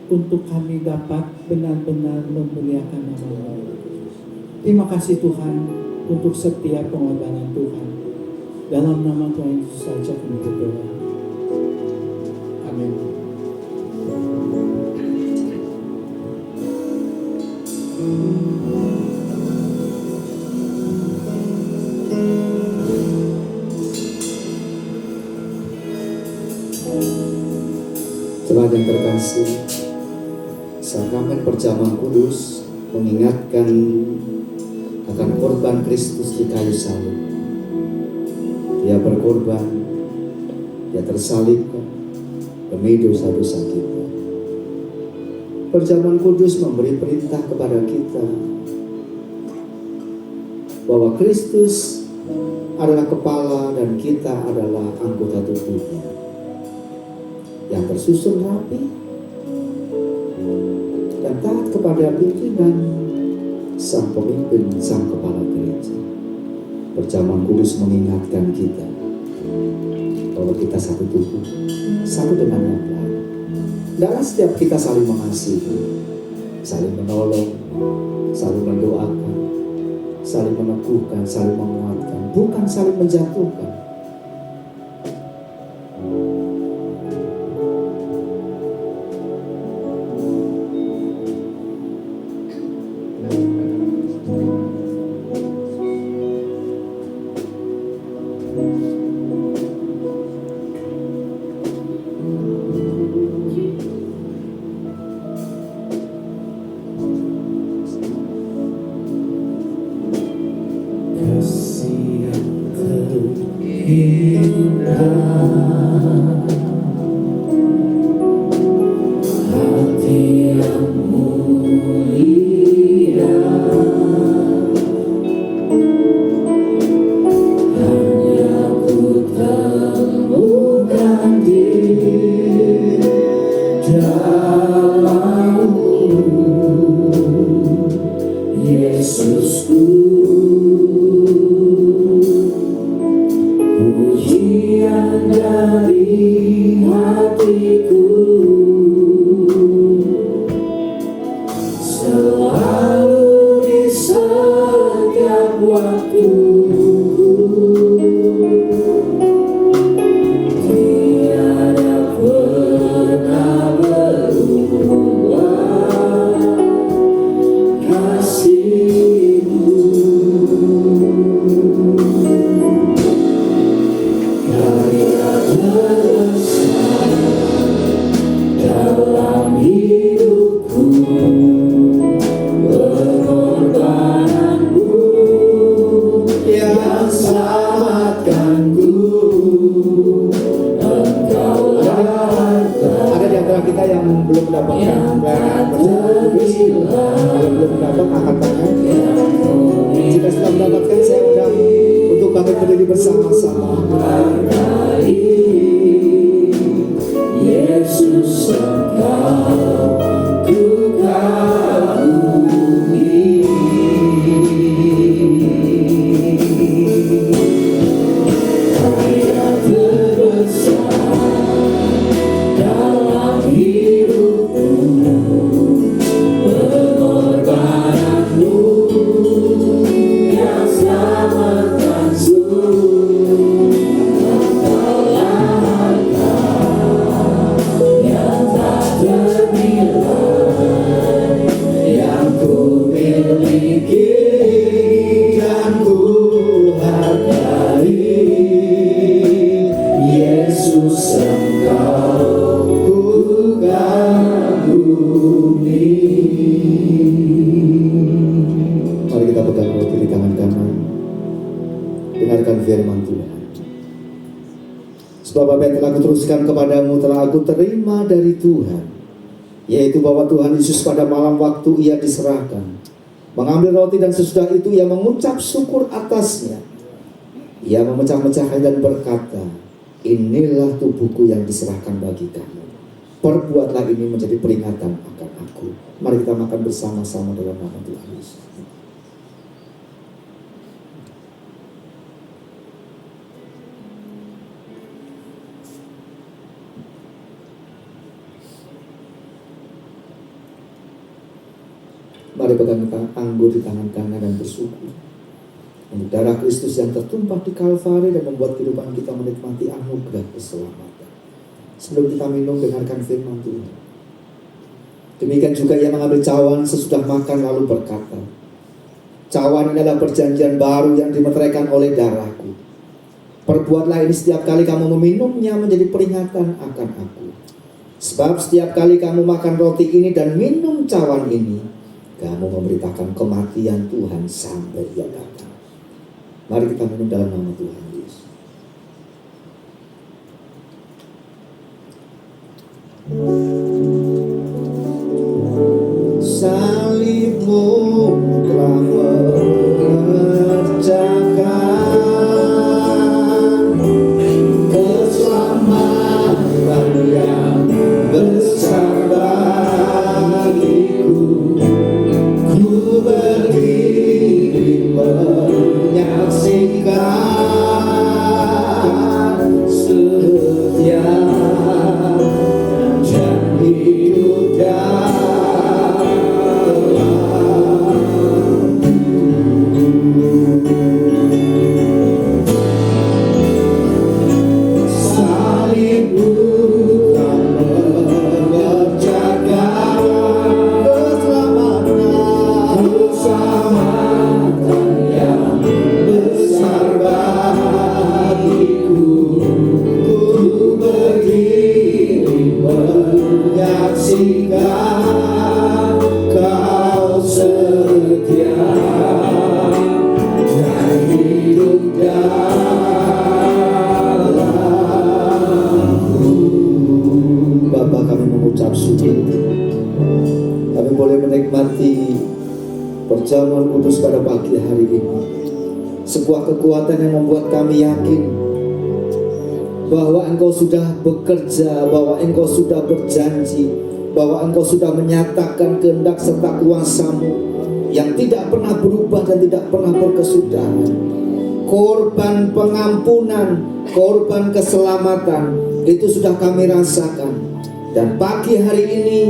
untuk kami dapat benar-benar memuliakan nama-Mu. Terima kasih Tuhan untuk setiap pengorbanan Tuhan. Dalam nama Tuhan Yesus saja kami berdoa. Amin. Jemaat yang terkasih, sakramen perjamuan kudus mengingatkan akan korban Kristus di kayu salib. Dia berkorban, dia tersalibkan demi dosa-dosa kita. Perjamuan kudus memberi perintah kepada kita bahwa Kristus adalah kepala dan kita adalah anggota tubuhnya yang tersusun rapi dan taat kepada pimpinan sang pemimpin, sang kepala gereja. Perjamuan kudus mengingatkan kita bahwa kita satu tubuh, satu dengan yang lain. Dalam setiap kita saling mengasihi, saling menolong, saling mendoakan, saling meneguhkan, saling menguatkan, bukan saling menjatuhkan. Yesusku, pujian dari hatiku selalu di setiap waktu. Tiada pernah berubah kasih-Mu. Karya terbesar dalam hidupku, pengorbanan-Mu yang selamatkanku. Engkaulah Ada di antara kita yang belum mendapatkan pelayanan bersama kudus. Kalau belum mendapat, angkat tangan. Jika sudah mendapatkan, saya undang untuk bangkit berdiri bersama-sama. Yesus, Engkau ku kagumi. Karya terbesar dalam hidupku, pengorbanan-Mu yang selamatkan seluruh. Engkaulah yang tak ternilai, yang ku miliki dan ku hargai. Yesus, Engkau ku kagumi. Mari kita pegang roti di tangan kanan. Dengarkan firman Tuhan. Sebab apa yang telah kuteruskan kepadamu telah aku terima dari Tuhan, yaitu bahwa Tuhan Yesus pada malam waktu ia diserahkan, mengambil roti dan sesudah itu ia mengucap syukur atasnya. Ia memecah-mecahnya dan berkata, inilah tubuhku yang diserahkan bagi kamu. Perbuatlah ini menjadi peringatan akan aku. Mari kita makan bersama-sama dalam nama Tuhan Yesus. Mari pegang anggur di tangan kanan dan bersyukur untuk darah Kristus yang tertumpah di Kalvari dan membuat kehidupan kita menikmati anugerah keselamatan. Sebelum kita minum, dengarkan firman Tuhan. Demikian juga ia mengambil cawan sesudah makan lalu berkata, cawan ini adalah perjanjian baru yang dimeteraikan oleh darahku. Perbuatlah ini setiap kali kamu meminumnya menjadi peringatan akan aku. Sebab setiap kali kamu makan roti ini dan minum cawan ini, kamu memberitakan kematian Tuhan sampai Dia datang. Mari kita minum dalam nama Tuhan Yesus. Salibmu telah mengerjakan keselamatan yang besar bagiku. Ku berdiri menyaksikan setiap janji hidup salibmu kan mengerjakan keselamatan yang besar bagiku. Ku berdiri menyaksikan Kau setia dan hidup dalamku. Bapa, kami mengucap syukur. Kami boleh menikmati perjamuan kudus pada pagi hari ini. Sebuah kekuatan yang membuat kami yakin bahwa Engkau sudah bekerja, bahwa Engkau sudah berjanji, bahwa Engkau sudah menyatakan kehendak serta kuasa-Mu yang tidak pernah berubah dan tidak pernah berkesudahan. Korban pengampunan, korban keselamatan, itu sudah kami rasakan. Dan pagi hari ini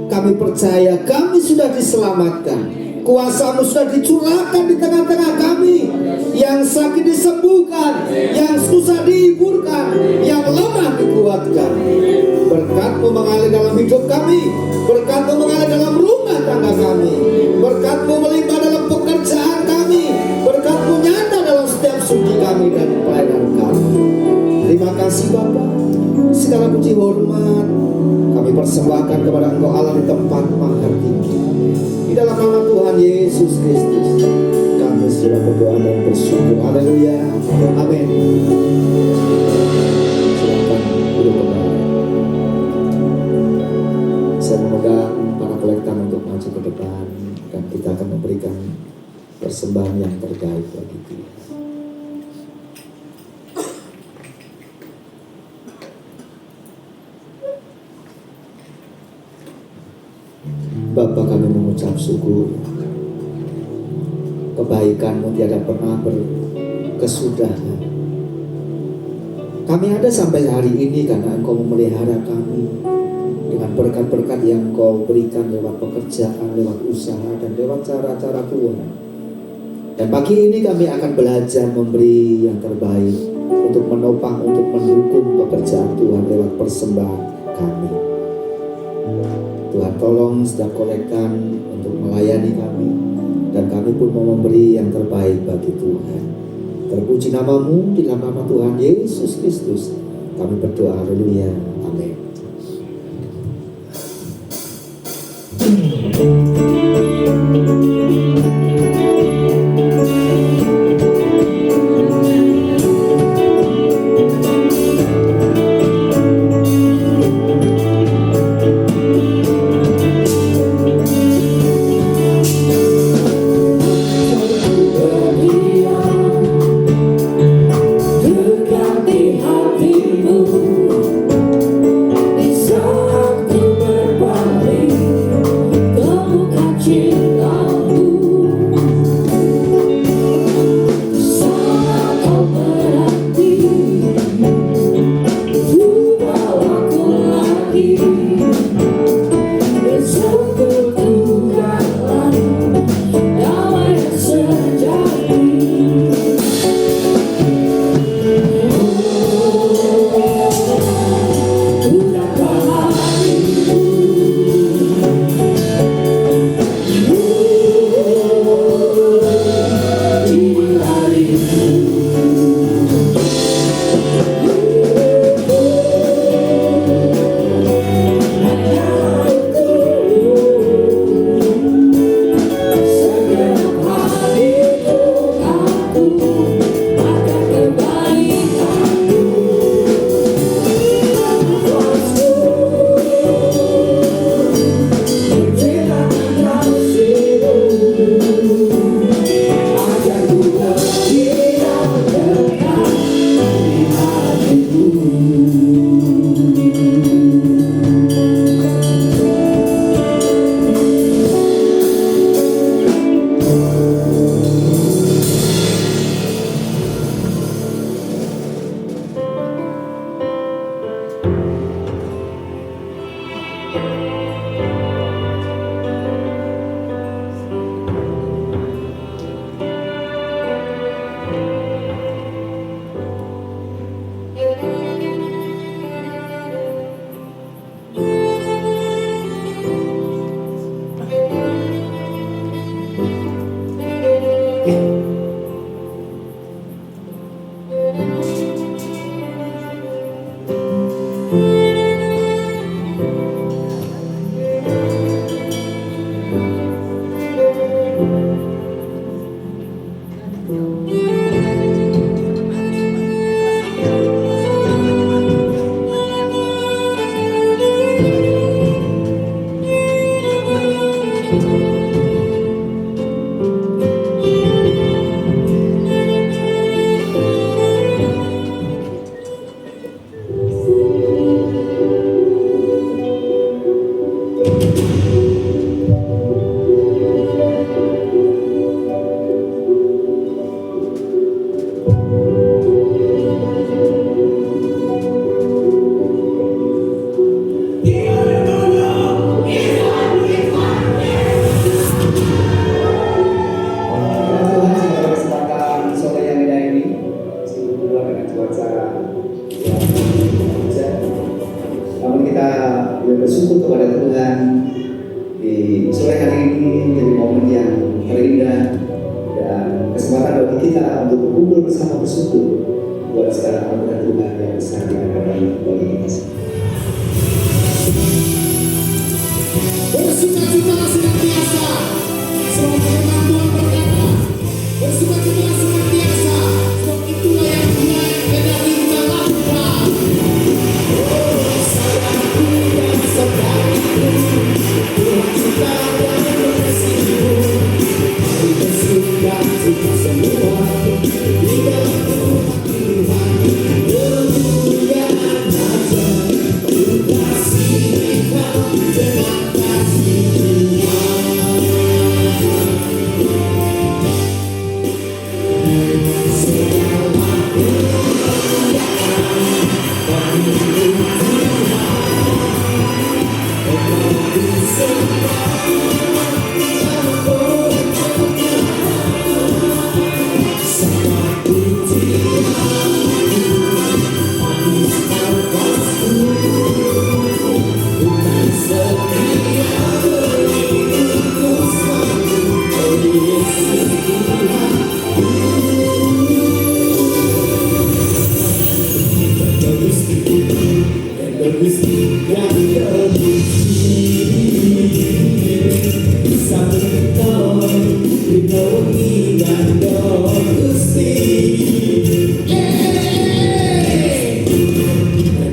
kami percaya kami sudah diselamatkan. Kuasa-Mu sudah dicurahkan di tengah-tengah kami. Yang sakit disembuhkan, yang susah dihiburkan, yang lemah dikuatkan. Berkat-Mu mengalir dalam hidup kami, berkat-Mu mengalir dalam rumah tangga kami, berkat-Mu melimpah dalam pekerjaan kami, berkat-Mu nyata dalam setiap studi kami dan pelayanan kami. Terima kasih Bapa. Segala puji hormat kami persembahkan kepada Engkau Allah di tempat maha tinggi. Di dalam nama Tuhan Yesus Kristus kami sudah berdoa dan bersyukur. Haleluya. Amin. Silakan duduk kembali. Saya memegang para kolektan untuk maju ke depan dan kita akan memberikan persembahan yang terbaik bagi Tuhan. Bapa, kami mengucap syukur. Kebaikan-Mu tiada pernah berkesudahan. Kami ada sampai hari ini karena Engkau memelihara kami dengan berkat-berkat yang Engkau berikan lewat pekerjaan, lewat usaha, dan lewat cara-cara Tuhan. Dan pagi ini kami akan belajar memberi yang terbaik untuk menopang, untuk mendukung pekerjaan Tuhan lewat persembahan kami. Tuhan tolong setiap kolektan untuk melayani kami, dan kami pun mau memberi yang terbaik bagi Tuhan. Terpuji nama-Mu, di dalam nama Tuhan Yesus Kristus kami berdoa. Haleluya. Amin. Cinta-Mu kita untuk berkumpul bersama bersyukur buat segala anugerah Tuhan yang besar di hadapan bagi kita semua. Bersuka-cita senantiasa. Sebab firman Tuhan berkata, bersuka-cita senantiasa. Sebab itulah yang Tuhan kehendaki kita lakukan. Oh, sayangku dan saudaraku, Tuhan cinta dan mengasihimu. Mari bersuka-cita semua di dalam rumah Tuhan. Kemuliaan aja, ku kasih kau dengan kasih Tuhan. Segala kemuliaan bagi Tuhan. Engkau disembah, Engkau sama pujian, habis nafasku, bukan setia berikutku selalu. Oh Yesus Tuhan, Kau Gusti, Kau Gusti yang terpuji. Sampai Kau dinaungi dan Kau Gusti.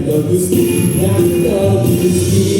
Kau Gusti yang Kau Gusti.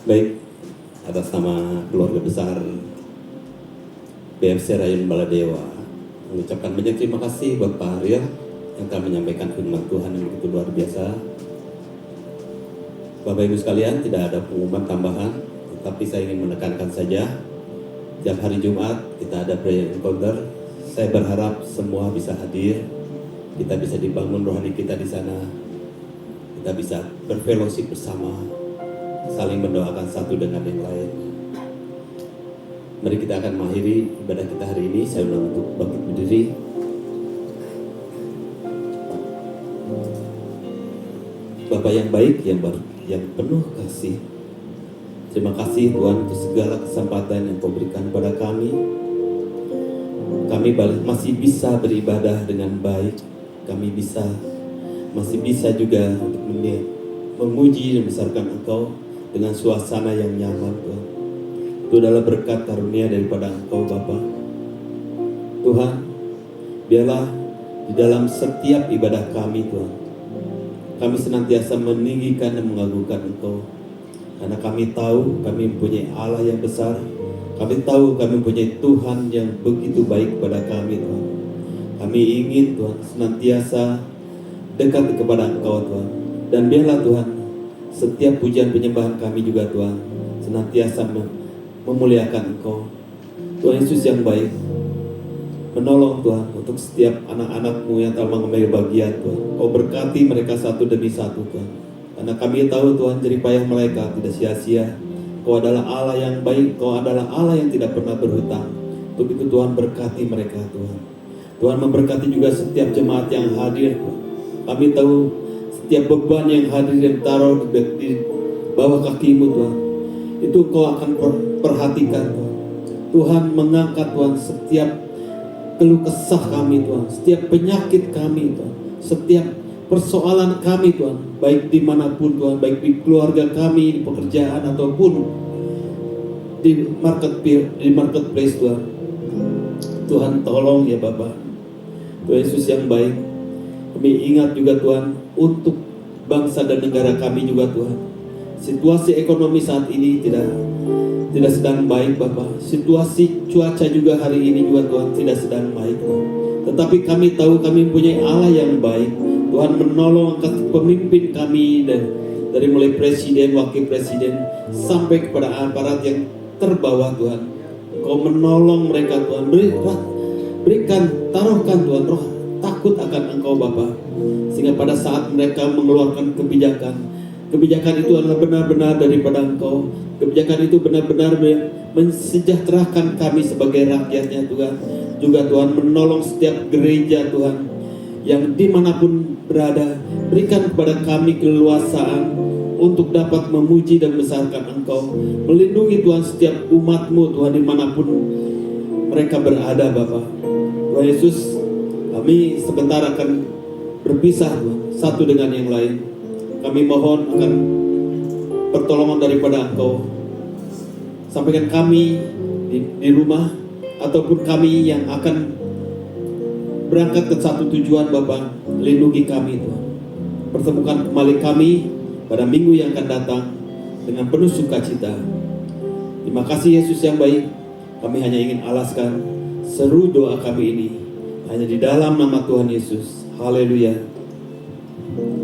Baik, atas nama keluarga besar BFC Rayun Baladewa mengucapkan banyak terima kasih buat Pak Arya yang telah menyampaikan firman Tuhan yang begitu luar biasa. Bapak Ibu sekalian, tidak ada pengumuman tambahan, tetapi saya ingin menekankan saja tiap hari Jumat kita ada prayer encounter. Saya berharap semua bisa hadir, kita bisa dibangun rohani kita di sana, kita bisa berfellowship bersama, saling mendoakan satu dengan yang lain. Mari kita akan mengakhiri ibadah kita hari ini. Saya undang untuk bangkit berdiri. Bapak yang baik, yang penuh kasih, terima kasih Tuhan untuk segala kesempatan yang Kau berikan kepada kami. Kami masih bisa beribadah dengan baik. Kami masih bisa juga untuk memuji dan membesarkan Engkau dengan suasana yang nyaman, Tuhan. Itu adalah berkat karunia daripada Engkau, Bapa. Tuhan, biarlah di dalam setiap ibadah kami, Tuhan, kami senantiasa meninggikan dan mengagungkan Engkau. Karena kami tahu kami mempunyai Allah yang besar. Kami tahu kami mempunyai Tuhan yang begitu baik kepada kami, Tuhan. Kami ingin, Tuhan, senantiasa dekat kepada Engkau, Tuhan. Dan biarlah, Tuhan, setiap pujian penyembahan kami juga, Tuhan, senantiasa memuliakan Engkau. Tuhan Yesus yang baik, menolong Tuhan untuk setiap anak-anak-Mu yang telah mengambil bagian, Tuhan. Kau berkati mereka satu demi satu, Tuhan. Karena kami tahu, Tuhan, jeripayah mereka tidak sia-sia. Kau adalah Allah yang baik, Kau adalah Allah yang tidak pernah berhutang. Untuk itu Tuhan berkati mereka, Tuhan. Tuhan memberkati juga setiap jemaat yang hadir, Tuhan. Kami tahu setiap beban yang hadir dan taruh di bawah kaki-Mu, Tuhan, itu Kau akan perhatikan, Tuhan. Tuhan mengangkat, Tuhan, setiap keluh kesah kami, Tuhan, setiap penyakit kami, Tuhan, setiap persoalan kami, Tuhan, baik dimanapun, Tuhan, baik di keluarga kami, di pekerjaan, ataupun di marketplace Tuhan. Tuhan tolong ya Bapak. Tuhan Yesus yang baik, kami ingat juga Tuhan untuk bangsa dan negara kami juga Tuhan. Situasi ekonomi saat ini tidak sedang baik Bapak. Situasi cuaca juga hari ini juga Tuhan tidak sedang baik Tuhan. Tetapi kami tahu kami punya Allah yang baik. Tuhan menolong pemimpin kami dari mulai presiden, wakil presiden sampai kepada aparat yang terbawah Tuhan. Kau menolong mereka Tuhan. Berikan, taruhkan Tuhan roh takut akan Engkau Bapa, sehingga pada saat mereka mengeluarkan kebijakan itu adalah benar-benar daripada Engkau. Kebijakan itu benar-benar mensejahterakan kami sebagai rakyatnya Tuhan. Juga Tuhan menolong setiap gereja Tuhan yang dimanapun berada. Berikan kepada kami keleluasaan untuk dapat memuji dan membesarkan Engkau. Melindungi Tuhan setiap umat-Mu Tuhan dimanapun mereka berada Bapa. Tuhan Yesus, kami sebentar akan berpisah Tuhan, satu dengan yang lain. Kami mohon akan pertolongan daripada Engkau. Sampaikan kami di rumah ataupun kami yang akan berangkat ke satu tujuan Bapa, lindungi kami Tuhan. Pertemukan kembali kami pada minggu yang akan datang dengan penuh sukacita. Terima kasih Yesus yang baik. Kami hanya ingin alaskan seru doa kami ini hanya di dalam nama Tuhan Yesus. Haleluya.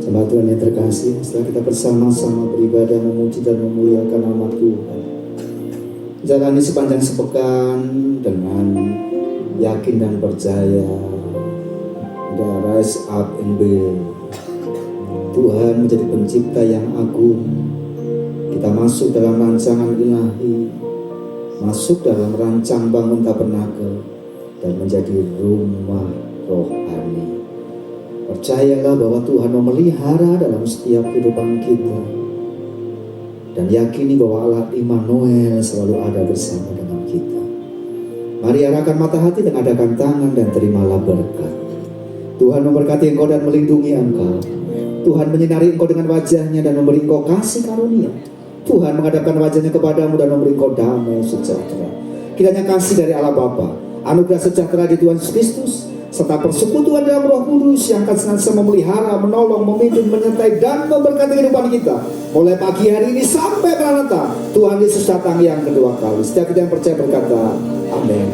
Jemaat Tuhan yang terkasih, setelah kita bersama-sama beribadah, memuji dan memuliakan nama Tuhan, jalani sepanjang sepekan dengan yakin dan percaya. Rise up and build. Tuhan menjadi pencipta yang agung. Kita masuk dalam rancangan ilahi, masuk dalam rancang bangun tabernakel dan menjadi rumah rohani. Percayalah bahwa Tuhan memelihara dalam setiap kehidupan kita, dan yakini bahwa Allah Immanuel selalu ada bersama dengan kita. Mari arahkan mata hati dan adakan tangan dan terimalah berkat. Tuhan memberkati engkau dan melindungi engkau. Tuhan menyinari engkau dengan wajahnya dan memberi engkau kasih karunia. Tuhan menghadapkan wajahnya kepadamu dan memberi engkau damai sejahtera. Kiranya kasih dari Allah Bapa, anugerah sejahtera di Tuhan Yesus Kristus, serta persekutuan dalam Roh Kudus yang akan senantiasa memelihara, menolong, memimpin, menyertai dan memberkati kehidupan kita mulai pagi hari ini sampai Maranatha Tuhan Yesus datang yang kedua kali. Setiap kita yang percaya berkata, amin.